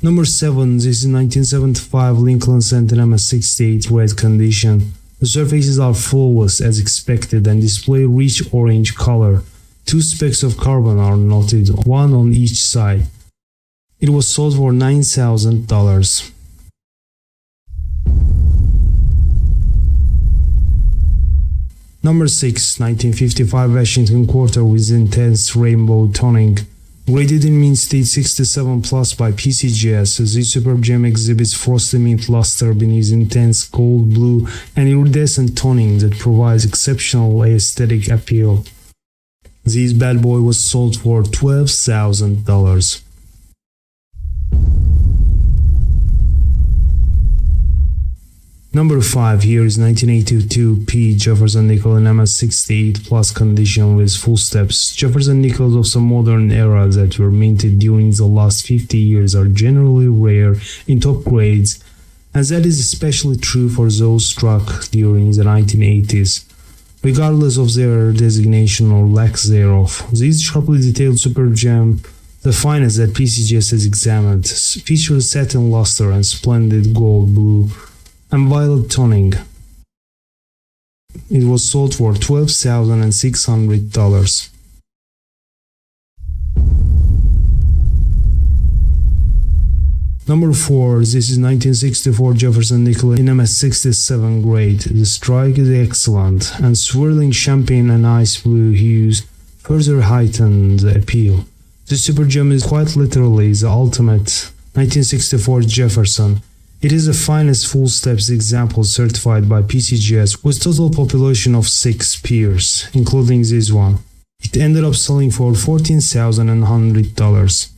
Speaker 1: Number 7, this is 1975 Lincoln Center MS68 red condition. The surfaces are flawless as expected and display rich orange color. 2 specks of carbon are noted, one on each side. It was sold for $9,000. Number 6, 1955 Washington quarter with intense rainbow toning. Graded in mint state 67 plus by PCGS, this superb gem exhibits frosty mint luster beneath intense gold, blue, and iridescent toning that provides exceptional aesthetic appeal. This bad boy was sold for $12,000. Number 5, here is 1982 P Jefferson nickel in MS68 plus condition with full steps. Jefferson nickels of some modern era that were minted during the last 50 years are generally rare in top grades, and that is especially true for those struck during the 1980s. Regardless of their designation or lack thereof, this sharply detailed super gem, the finest that PCGS has examined, features satin luster and splendid gold, blue, and violet toning. It was sold for $12,600. Number 4, this is 1964 Jefferson nickel in MS67 grade. The strike is excellent, and swirling champagne and ice blue hues further heighten the appeal. The super gem is quite literally the ultimate 1964 Jefferson. It is the finest full steps example certified by PCGS with total population of 6 pairs, including this one. It ended up selling for $14,100.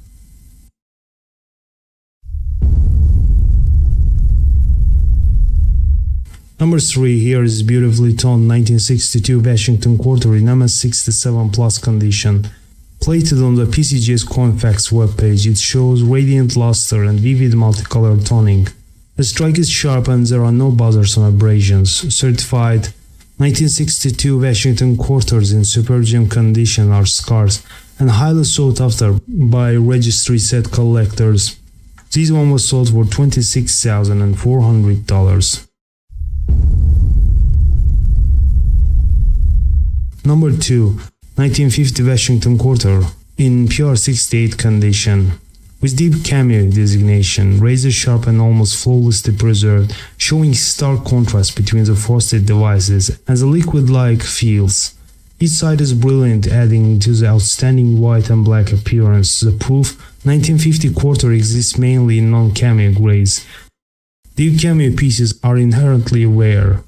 Speaker 1: Number 3, here is beautifully toned 1962 Washington quarter in MS67 plus condition. Plated on the PCGS COİN webpage, it shows radiant luster and vivid multicolored toning. The strike is sharp and there are no buzzers or abrasions. Certified 1962 Washington quarters in super gem condition are scarce and highly sought after by registry set collectors. This one was sold for $26,400. Number 2, 1950 Washington quarter in PR68 condition. With deep cameo designation, razor sharp and almost flawlessly preserved, showing stark contrast between the frosted devices and the liquid-like feels. Each side is brilliant, adding to the outstanding white and black appearance. The proof 1950 quarter exists mainly in non-cameo grades. Deep cameo pieces are inherently rare.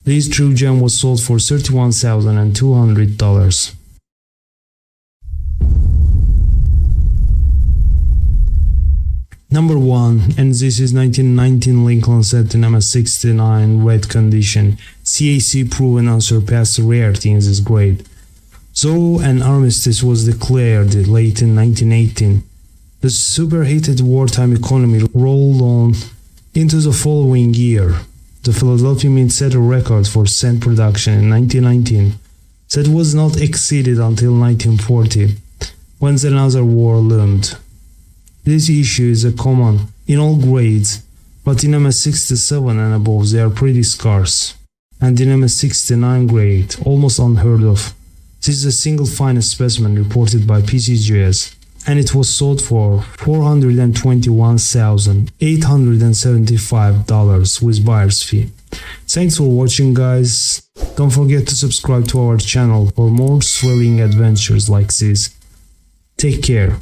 Speaker 1: This true gem was sold for $31,200. Number 1, and this is 1919 Lincoln set in MS69 red condition, CAC proven unsurpassed rarity in this grade. Though an armistice was declared late in 1918, the superheated wartime economy rolled on into the following year. The Philadelphia Mint set a record for cent production in 1919 that was not exceeded until 1940, when another war loomed. This issue is common in all grades, but in MS67 and above they are pretty scarce, and in MS69 grade almost unheard of. This is the single finest specimen reported by PCGS, and it was sold for $421,875 with buyer's fee. Thanks for watching, guys. Don't forget to subscribe to our channel for more thrilling adventures like this. Take care.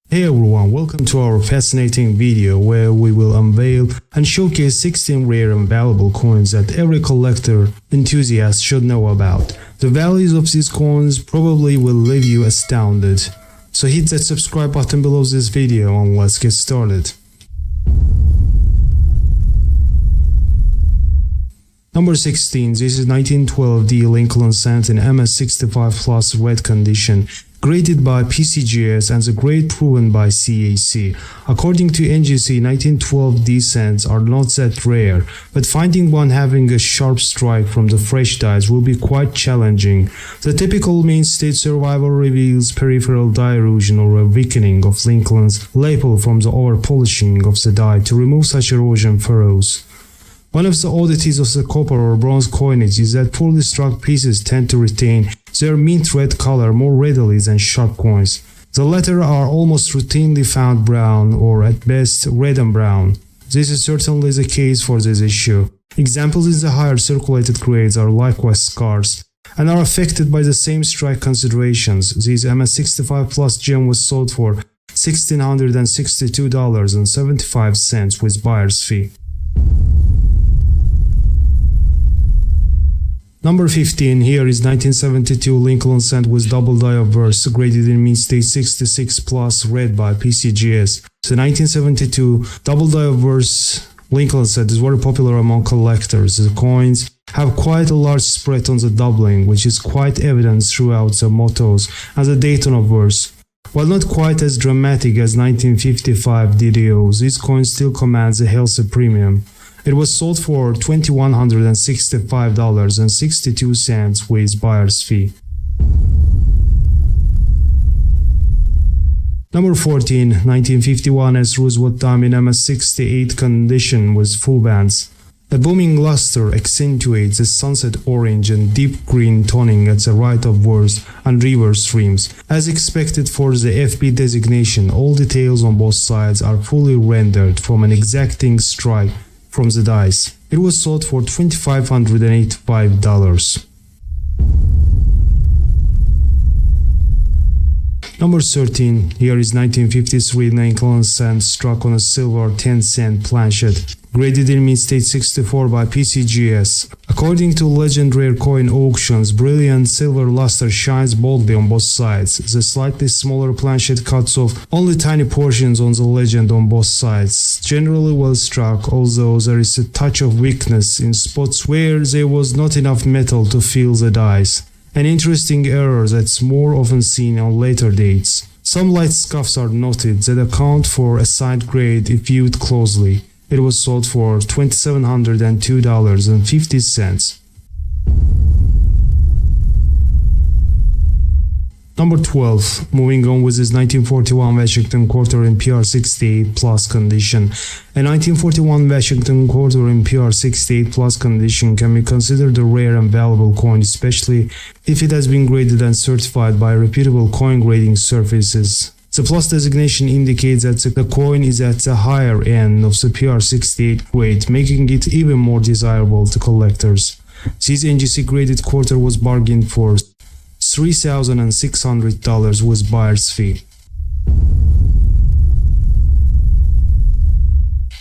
Speaker 1: Hey everyone, welcome to our fascinating video where we will unveil and showcase 16 rare and valuable coins that every collector enthusiast should know about. The values of these coins probably will leave you astounded. So hit that subscribe button below this video and let's get started. Number 16, this is 1912 D Lincoln Cent in MS65 Plus red condition. graded by PCGS and the grade proven by CAC. According to NGC, 1912 D cents are not that rare, but finding one having a sharp strike from the fresh dies will be quite challenging. The typical main-state survival reveals peripheral die erosion or a weakening of Lincoln's lapel from the over-polishing of the die to remove such erosion furrows. One of the oddities of the copper or bronze coinage is that poorly struck pieces tend to retain their mint red color more readily than sharp coins. The latter are almost routinely found brown or at best red and brown. This is certainly the case for this issue. Examples in the higher circulated grades are likewise scarce and are affected by the same strike considerations. This MS65 Plus gem was sold for $1,662.75 with buyer's fee. Number 15, here is 1972 Lincoln cent with double die obverse, graded in mint state 66 plus, read by PCGS. The 1972 double die obverse Lincoln cent is very popular among collectors. The coins have quite a large spread on the doubling, which is quite evident throughout the mottos and the Dayton obverse. While not quite as dramatic as 1955 DDO, this coin still commands a healthy premium. It was sold for $2,165.62 with buyer's fee. Number 14, 1951 S Roosevelt diamond MS68 condition with full bands. A booming luster accentuates the sunset orange and deep green toning at the right obverse and reverse rims. As expected for the FB designation, all details on both sides are fully rendered from an exacting strike from the dice. It was sold for $2,585. Number 13, here is 1953 Lincoln cent struck on a silver 10-cent planchet, graded in mint state 64 by PCGS. According to Legend Rare Coin Auctions, brilliant silver luster shines boldly on both sides. The slightly smaller planchet cuts off only tiny portions on the legend on both sides. Generally well struck, although there is a touch of weakness in spots where there was not enough metal to fill the dice. An interesting error that's more often seen on later dates. Some light scuffs are noted that account for assigned grade if viewed closely. It was sold for $2,702.50. Number 12, moving on with this 1941 Washington quarter in PR68 plus condition. A 1941 Washington quarter in PR68 plus condition can be considered a rare and valuable coin, especially if it has been graded and certified by reputable coin grading services. The plus designation indicates that the coin is at the higher end of the PR68 grade, making it even more desirable to collectors. This NGC graded quarter was bargained for $3,600 with buyer's fee.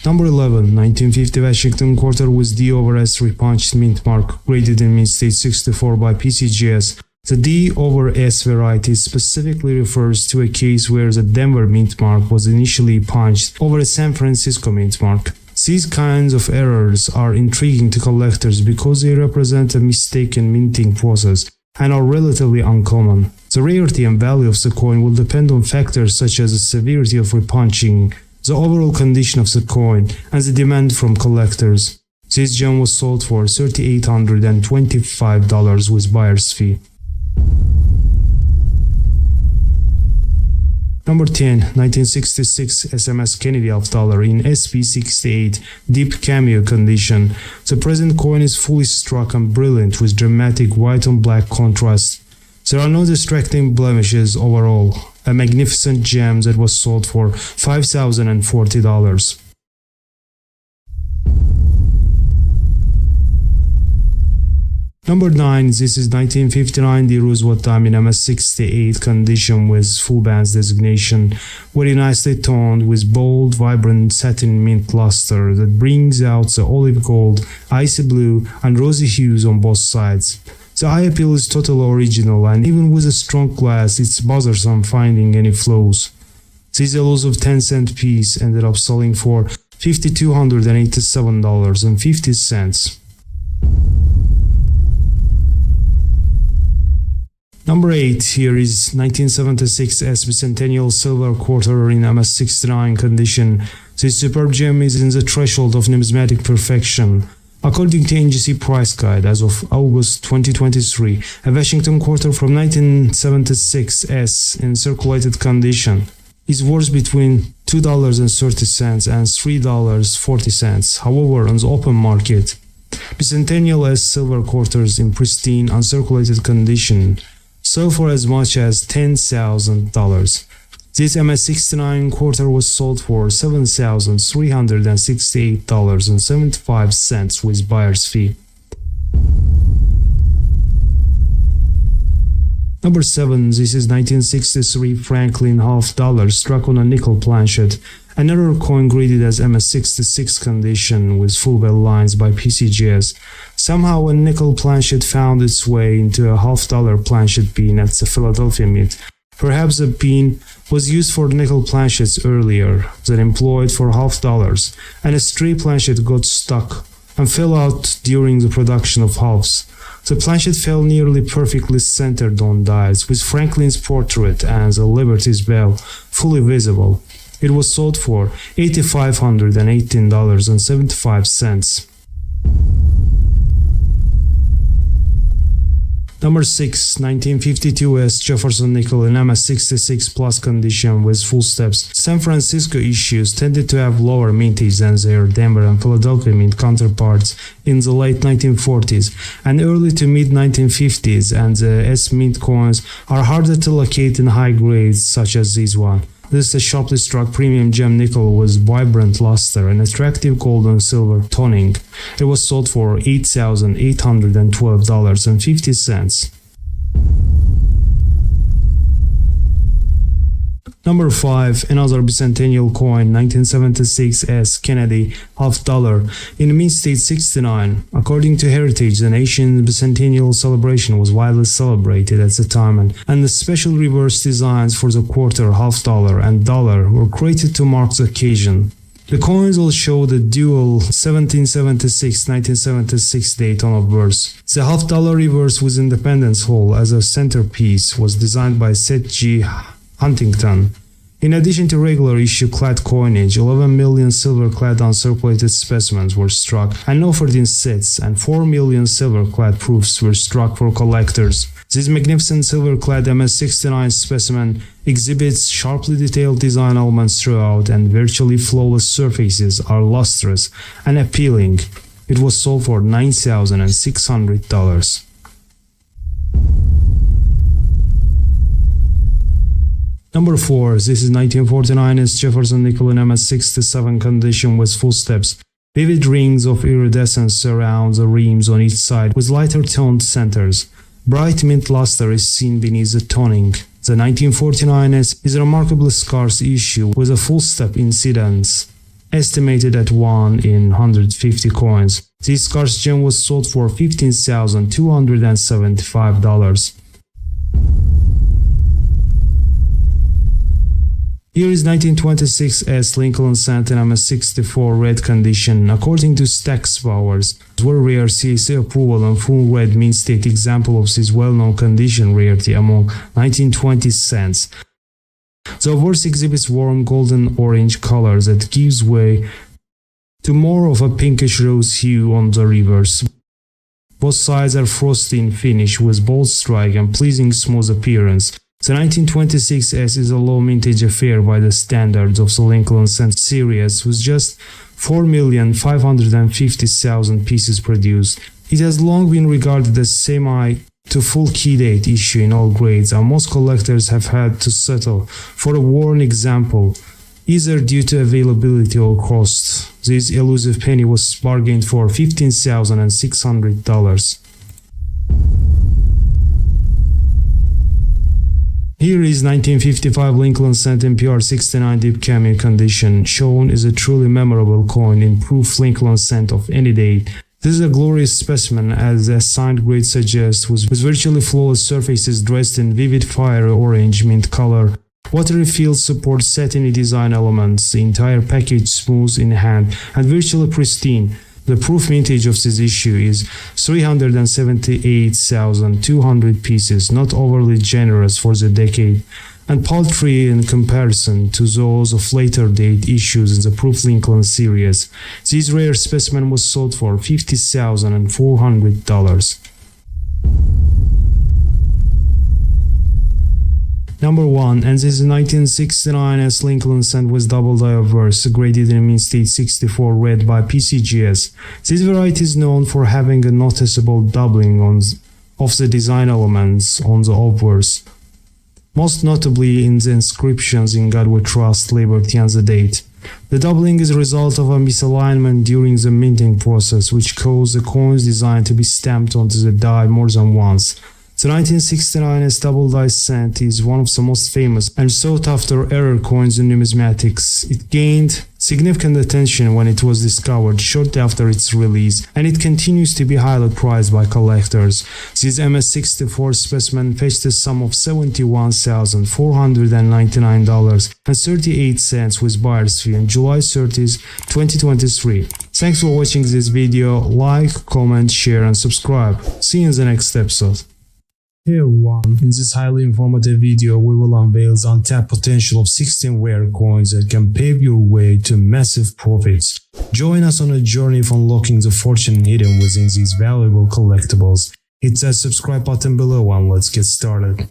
Speaker 1: Number 11, 1950 Washington quarter with D over S repunched mint mark, graded in mint state 64 by PCGS. The D over S variety specifically refers to a case where the Denver mint mark was initially punched over a San Francisco mint mark. These kinds of errors are intriguing to collectors because they represent a mistaken minting process and are relatively uncommon. The rarity and value of the coin will depend on factors such as the severity of repunching, the overall condition of the coin, and the demand from collectors. This gem was sold for $3,825 with buyer's fee. Number 10, 1966 SMS Kennedy $1 in SP68 deep cameo condition. The present coin is fully struck and brilliant with dramatic white on black contrast. There are no distracting blemishes overall. A magnificent gem that was sold for $5,040. Number 9, this is 1959 D Roosevelt diamond MS68 condition with full bands designation, very nicely toned with bold, vibrant satin mint luster that brings out the olive gold, icy blue, and rosy hues on both sides. The eye appeal is totally original, and even with a strong glass, it's bothersome finding any flaws. This Elusive 10-cent piece ended up selling for $5,287.50. Number 8 here is 1976 bicentennial silver quarter in MS69 condition. This superb gem is in the threshold of numismatic perfection. According to NGC price guide as of August 2023, a Washington quarter from 1976 in circulated condition is worth between $2.30 and $3.40. However, on the open market, bicentennial silver quarters in pristine uncirculated condition sell for as much as $10,000. This MS69 quarter was sold for $7,368.75 with buyer's fee. Number 7. This is 1963 Franklin $half struck on a nickel planchet. Another coin graded as MS66 condition with full bell lines by PCGS. Somehow a nickel planchet found its way into a $half planchet bean at the Philadelphia Mint. Perhaps the bean was used for nickel planchets earlier, then employed for $half, and a stray planchet got stuck and fell out during the production of halves. The planchet fell nearly perfectly centered on dies, with Franklin's portrait and the Liberty's bell fully visible. It was sold for $8,518.75. Number 6. 1952 Jefferson nickel in MS66 plus condition with full steps. San Francisco issues tended to have lower mintage than their Denver and Philadelphia mint counterparts in the late 1940s and early to mid 1950s, and the S mint coins are harder to locate in high grades such as this one. This is a sharply struck premium gem nickel with vibrant luster and attractive gold and silver toning. It was sold for $8,812.50. Number 5. Another bicentennial coin, 1976 Kennedy $half in mint state 69. According to Heritage, the nation's bicentennial celebration was widely celebrated at the time, and the special reverse designs for the quarter, $half and dollar were created to mark the occasion. The coins will show the dual 1776-1976 date on birth. The $half reverse with Independence Hall as a centerpiece was designed by Seth G. Huntington. In addition to regular issue clad coinage, 11 million silver-clad uncirculated specimens were struck and offered in sets, and 4 million silver-clad proofs were struck for collectors. This magnificent silver-clad MS69 specimen exhibits sharply detailed design elements throughout, and virtually flawless surfaces are lustrous and appealing. It was sold for $9,600. Number 4. This is 1949 Jefferson nickel in MS67 condition with full steps. Vivid rings of iridescence surround the rims on each side with lighter toned centers. Bright mint luster is seen beneath the toning. The 1949 is a remarkably scarce issue with a full step incidence estimated at 1 in 150 coins. This scarce gem was sold for $15,275. Here is 1926 Lincoln Center MS64 red condition. According to Stack's Powers, were rare CAC approval and full red mint state example of this well-known condition rarity among 1920 cents. The verse exhibits warm golden-orange color that gives way to more of a pinkish rose hue on the reverse. Both sides are frosty in finish with bold strike and pleasing smooth appearance. The 1926 is a low mintage affair by the standards of the Lincoln Center series, with just 4,550,000 pieces produced. It has long been regarded as semi to full key date issue in all grades, and most collectors have had to settle for a worn example, either due to availability or cost. This elusive penny was bargained for $15,600. Here is 1955 Lincoln Center PR69 deep cameo condition. Shown is a truly memorable coin in proof Lincoln Cent of any date. This is a glorious specimen, as the assigned grade suggests, with virtually flawless surfaces dressed in vivid fiery orange mint color. Watery field supports satiny design elements, the entire package smooth in hand and virtually pristine. The proof mintage of this issue is 378,200 pieces, not overly generous for the decade, and paltry in comparison to those of later date issues in the Proof Lincoln series. This rare specimen was sold for $50,400. Number 1, and this is 1969 S Lincoln cent with double die obverse, graded in Mint State 64, read by PCGS. This variety is known for having a noticeable doubling of the design elements on the obverse, most notably in the inscriptions "In God We Trust, Liberty," and the date. The doubling is a result of a misalignment during the minting process, which caused the coin's design to be stamped onto the die more than once. The 1969's double die cent is one of the most famous and sought-after error coins in numismatics. It gained significant attention when it was discovered shortly after its release, and it continues to be highly prized by collectors. This MS-64 specimen fetched a sum of $71,499.38 with buyer's fee on July 30, 2023. Thanks for watching this video. Like, comment, share, and subscribe. See you in the next episode. Hey everyone, in this highly informative video we will unveil the untapped potential of 16 rare coins that can pave your way to massive profits. Join us on a journey of unlocking the fortune hidden within these valuable collectibles. Hit that subscribe button below and let's get started.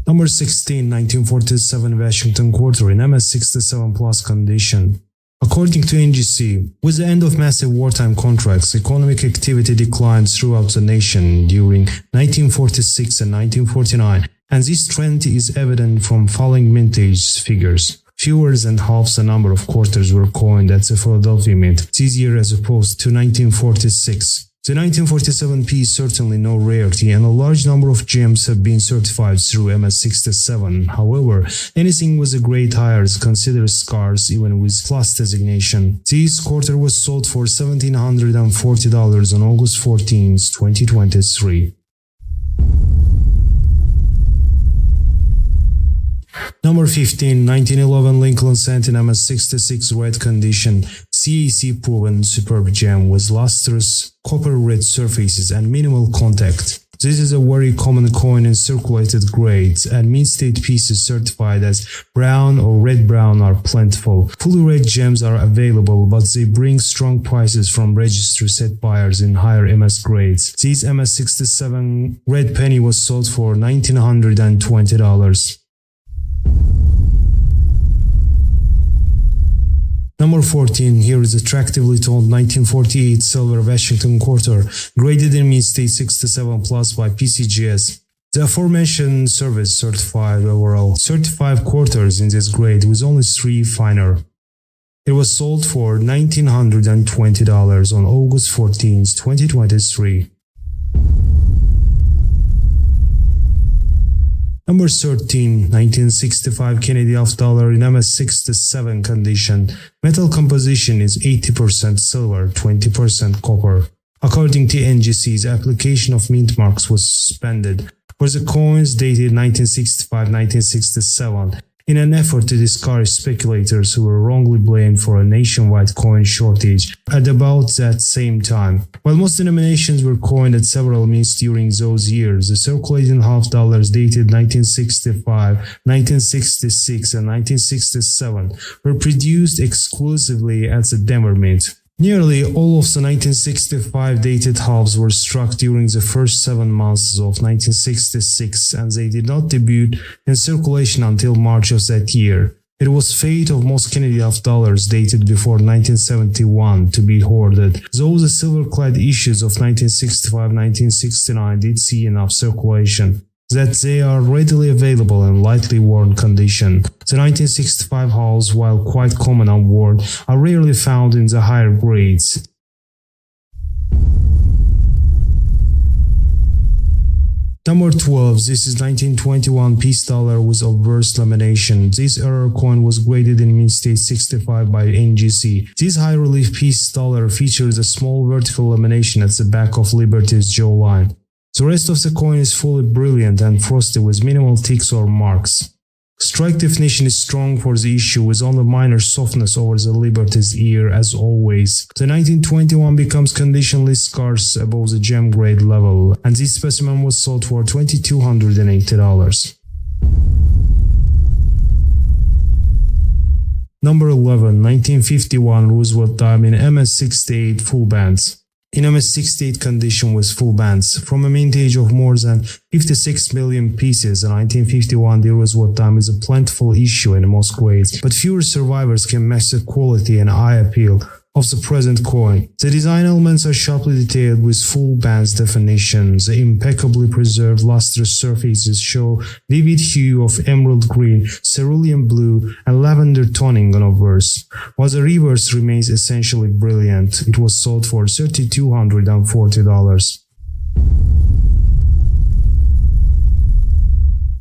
Speaker 1: Number 16, 1947 Washington quarter in MS-67 plus condition. According to NGC, with the end of massive wartime contracts, economic activity declined throughout the nation during 1946 and 1949, and this trend is evident from following mintage figures. Fewer than half the number of quarters were coined at the Philadelphia Mint this year as opposed to 1946. The 1947 P is certainly no rarity, and a large number of gems have been certified through MS-67. However, anything with a grade higher is considered scarce even with plus designation. This quarter was sold for $1,740 on August 14, 2023. Number 15, 1911 Lincoln cent in MS-66 red condition. CAC proven superb gem with lustrous copper red surfaces and minimal contact. This is a very common coin in circulated grades, and Mint State pieces certified as brown or red-brown are plentiful. Fully red gems are available, but they bring strong prices from registry set buyers in higher MS grades. This MS-67 red penny was sold for $1,920. Number 14, here is attractively toned 1948 silver Washington quarter, graded in Mint State 67 plus by PCGS. The aforementioned service certified overall 35 quarters in this grade with only 3 finer. It was sold for $1,920 on August 14, 2023. Number 13, 1965 Canadian half dollar in MS-67 condition. Metal composition is 80% silver, 20% copper. According to NGC, the application of mint marks was suspended for the coins dated 1965-1967 in an effort to discourage speculators who were wrongly blamed for a nationwide coin shortage at about that same time. While most denominations were coined at several mints during those years, the circulating half dollars dated 1965, 1966, and 1967 were produced exclusively at the Denver Mint. Nearly all of the 1965 dated halves were struck during the first 7 months of 1966, and they did not debut in circulation until March of that year. It was fate of most Canadian half dollars dated before 1971 to be hoarded, though the silver-clad issues of 1965-1969 did see enough circulation that they are readily available in lightly worn condition. The 1965 hulls, while quite common on worn, are rarely found in the higher grades. Number 12, this is 1921 piece dollar with obverse lamination. This error coin was graded in Mint State 65 by NGC. This high relief piece dollar features a small vertical lamination at the back of Liberty's jawline. The rest of the coin is fully brilliant and frosted with minimal ticks or marks. Strike definition is strong for the issue with only minor softness over the Liberty's ear as always. The 1921 becomes conditionally scarce above the gem grade level, and this specimen was sold for $2,280. Number 11, 1951 Roosevelt dime in MS68 full bands. In MS68 condition with full bands, from a mintage of more than 56 million pieces, the 1951 D Roosevelt dime is a plentiful issue in most grades, but fewer survivors can match the quality and eye appeal of the present coin. The design elements are sharply detailed with full bands definition. The impeccably preserved lustrous surfaces show vivid hue of emerald green, cerulean blue, and lavender toning on obverse, while the reverse remains essentially brilliant. It was sold for $3,240.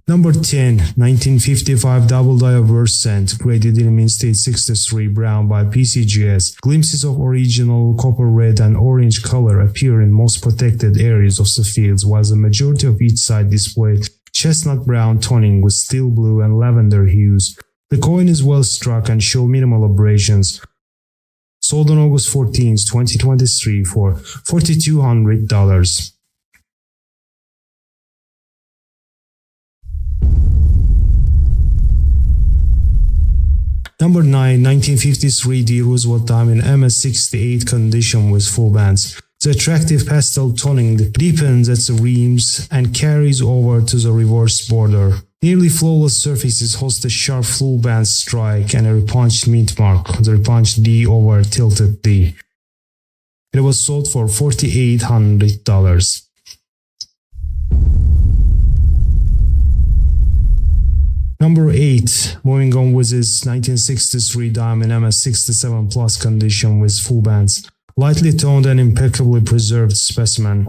Speaker 1: Number 10, 1955 double die verse cent, graded in mint state 63 brown by PCGS. Glimpses of original copper red and orange color appear in most protected areas of the fields, while the majority of each side displayed chestnut brown toning with steel blue and lavender hues. The coin is well struck and show minimal abrasions. Sold on August 14, 2023 for $4,200. Number 9, 1953 D Roosevelt dime in MS68 condition with full bands. The attractive pastel toning deepens at the rims and carries over to the reverse border. Nearly flawless surfaces host a sharp full band strike and a repunched mint mark, the repunched D over tilted D. It was sold for $4,800. Number 8, moving on with this 1963 dime in MS67 plus condition with full bands. Lightly toned and impeccably preserved specimen.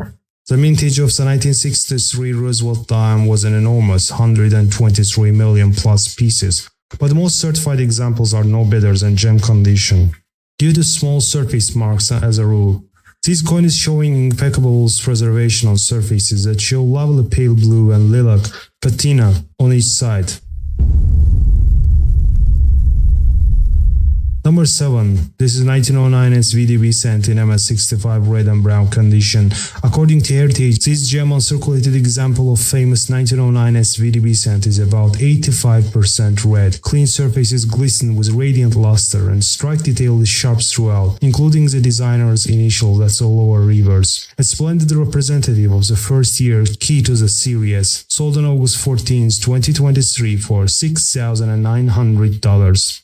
Speaker 1: The mintage of the 1963 Roosevelt dime was an enormous 123 million plus pieces, but most certified examples are no better than gem condition, due to small surface marks as a rule. This coin is showing impeccable preservation on surfaces that show lovely pale blue and lilac patina on each side. Number 7. This is 1909 SVDB cent in MS65 red and brown condition. According to Heritage, this gem uncirculated example of famous 1909 SVDB cent is about 85% red. Clean surfaces glisten with radiant luster and strike detail is sharp throughout, including the designer's initials at the lower reverse. A splendid representative of the first year key to the series. Sold on August 14, 2023 for $6,900.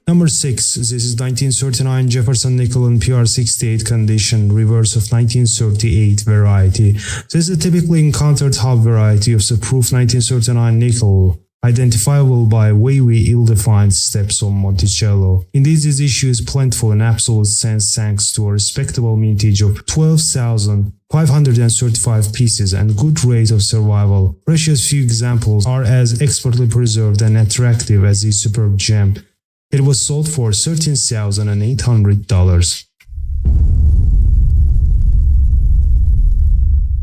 Speaker 1: Number 6. This is 1939 Jefferson nickel in PR68 condition, reverse of 1938 variety. This is a typically encountered half variety of the proof 1939 nickel, identifiable by wavy, ill-defined steps on Monticello. Indeed, this issue is plentiful in absolute sense thanks to a respectable mintage of 12,535 pieces and good rate of survival. Precious few examples are as expertly preserved and attractive as this superb gem. It was sold for $13,800.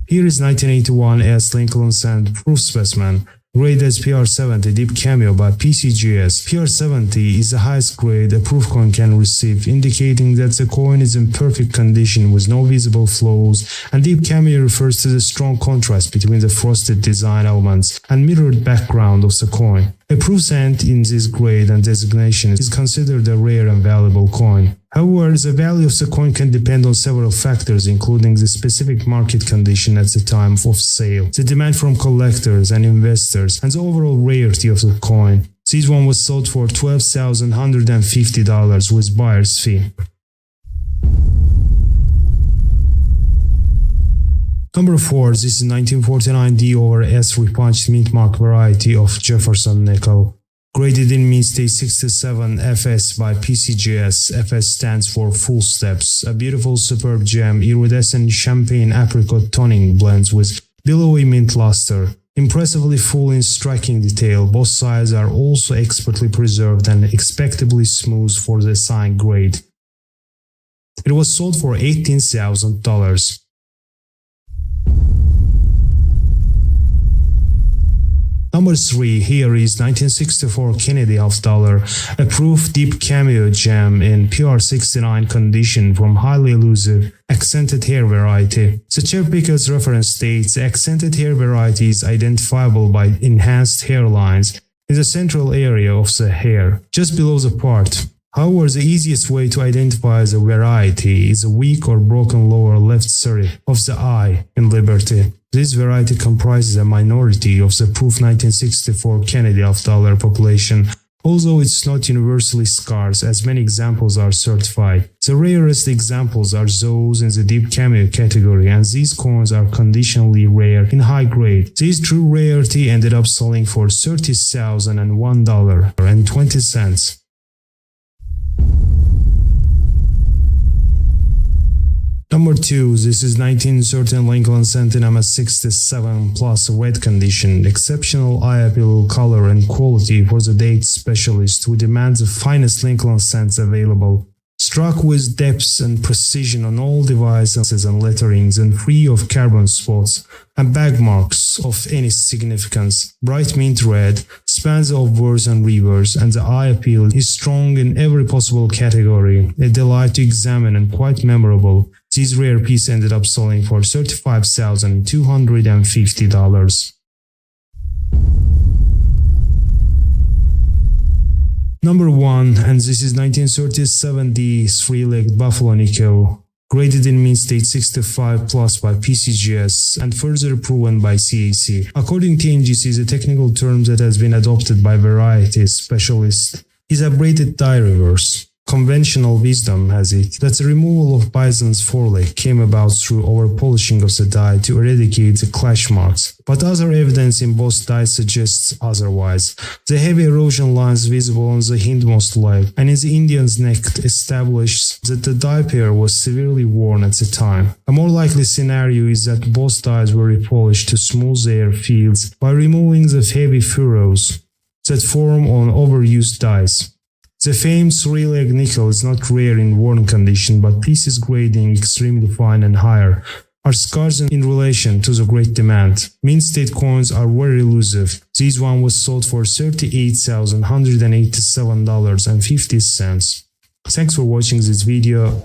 Speaker 1: Here is 1981 S. Lincoln Sand proof specimen, grade as PR70 deep cameo by PCGS. PR70 is the highest grade a proof coin can receive, indicating that the coin is in perfect condition with no visible flaws, and deep cameo refers to the strong contrast between the frosted design elements and mirrored background of the coin. A proof cent in this grade and designation is considered a rare and valuable coin. However, the value of the coin can depend on several factors, including the specific market condition at the time of sale, the demand from collectors and investors, and the overall rarity of the coin. This one was sold for $12,150 with buyer's fee. Number 4. This is 1949 D over S repunched mint mark variety of Jefferson nickel. Graded in mint state 67 FS by PCGS. FS stands for full steps. A beautiful superb gem, iridescent champagne apricot toning blends with billowy mint luster. Impressively full in striking detail, both sides are also expertly preserved and expectably smooth for the assigned grade. It was sold for $18,000. Number 3, here is 1964 Kennedy half dollar, a proof deep cameo gem in PR69 condition from highly elusive accented hair variety. The cherry picker's reference states the accented hair variety is identifiable by enhanced hairlines in the central area of the hair, just below the part. However, the easiest way to identify the variety is a weak or broken lower left serif of the eye in Liberty. This variety comprises a minority of the proof 1964 Kennedy half dollar population, although it's not universally scarce as many examples are certified. The rarest examples are those in the deep cameo category, and these coins are conditionally rare in high grade. This true rarity ended up selling for $30,001.20. Number 2, this is 1913 Lincoln Centennial 67 plus wet condition, exceptional eye appeal, color and quality for the date specialist who demands the finest Lincoln cents available. Struck with depth and precision on all devices and letterings and free of carbon spots and bag marks of any significance. Bright mint red, spans the obverse and reverse, and the eye appeal is strong in every possible category, a delight to examine and quite memorable. This rare piece ended up selling for $35,250. Number 1, and this is 1937 D three-legged buffalo nickel, graded in mint state 65 plus by PCGS and further proven by CAC. According to NGC, the technical term that has been adopted by varieties specialists is abraded die reverse. Conventional wisdom has it that the removal of bison's foreleg came about through over-polishing of the die to eradicate the clash marks, but other evidence in both dies suggests otherwise. The heavy erosion lines visible on the hindmost leg and in the Indian's neck establishes that the die pair was severely worn at the time. A more likely scenario is that both dies were repolished to smooth their fields by removing the heavy furrows that form on overused dies. The famed three-leg nickel is not rare in worn condition, but pieces grading extremely fine and higher are scarce in relation to the great demand. Mint state coins are very elusive. This one was sold for $38,187.50. Thanks for watching this video.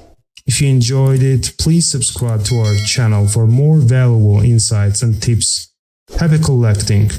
Speaker 1: If you enjoyed it, please subscribe to our channel for more valuable insights and tips. Happy collecting!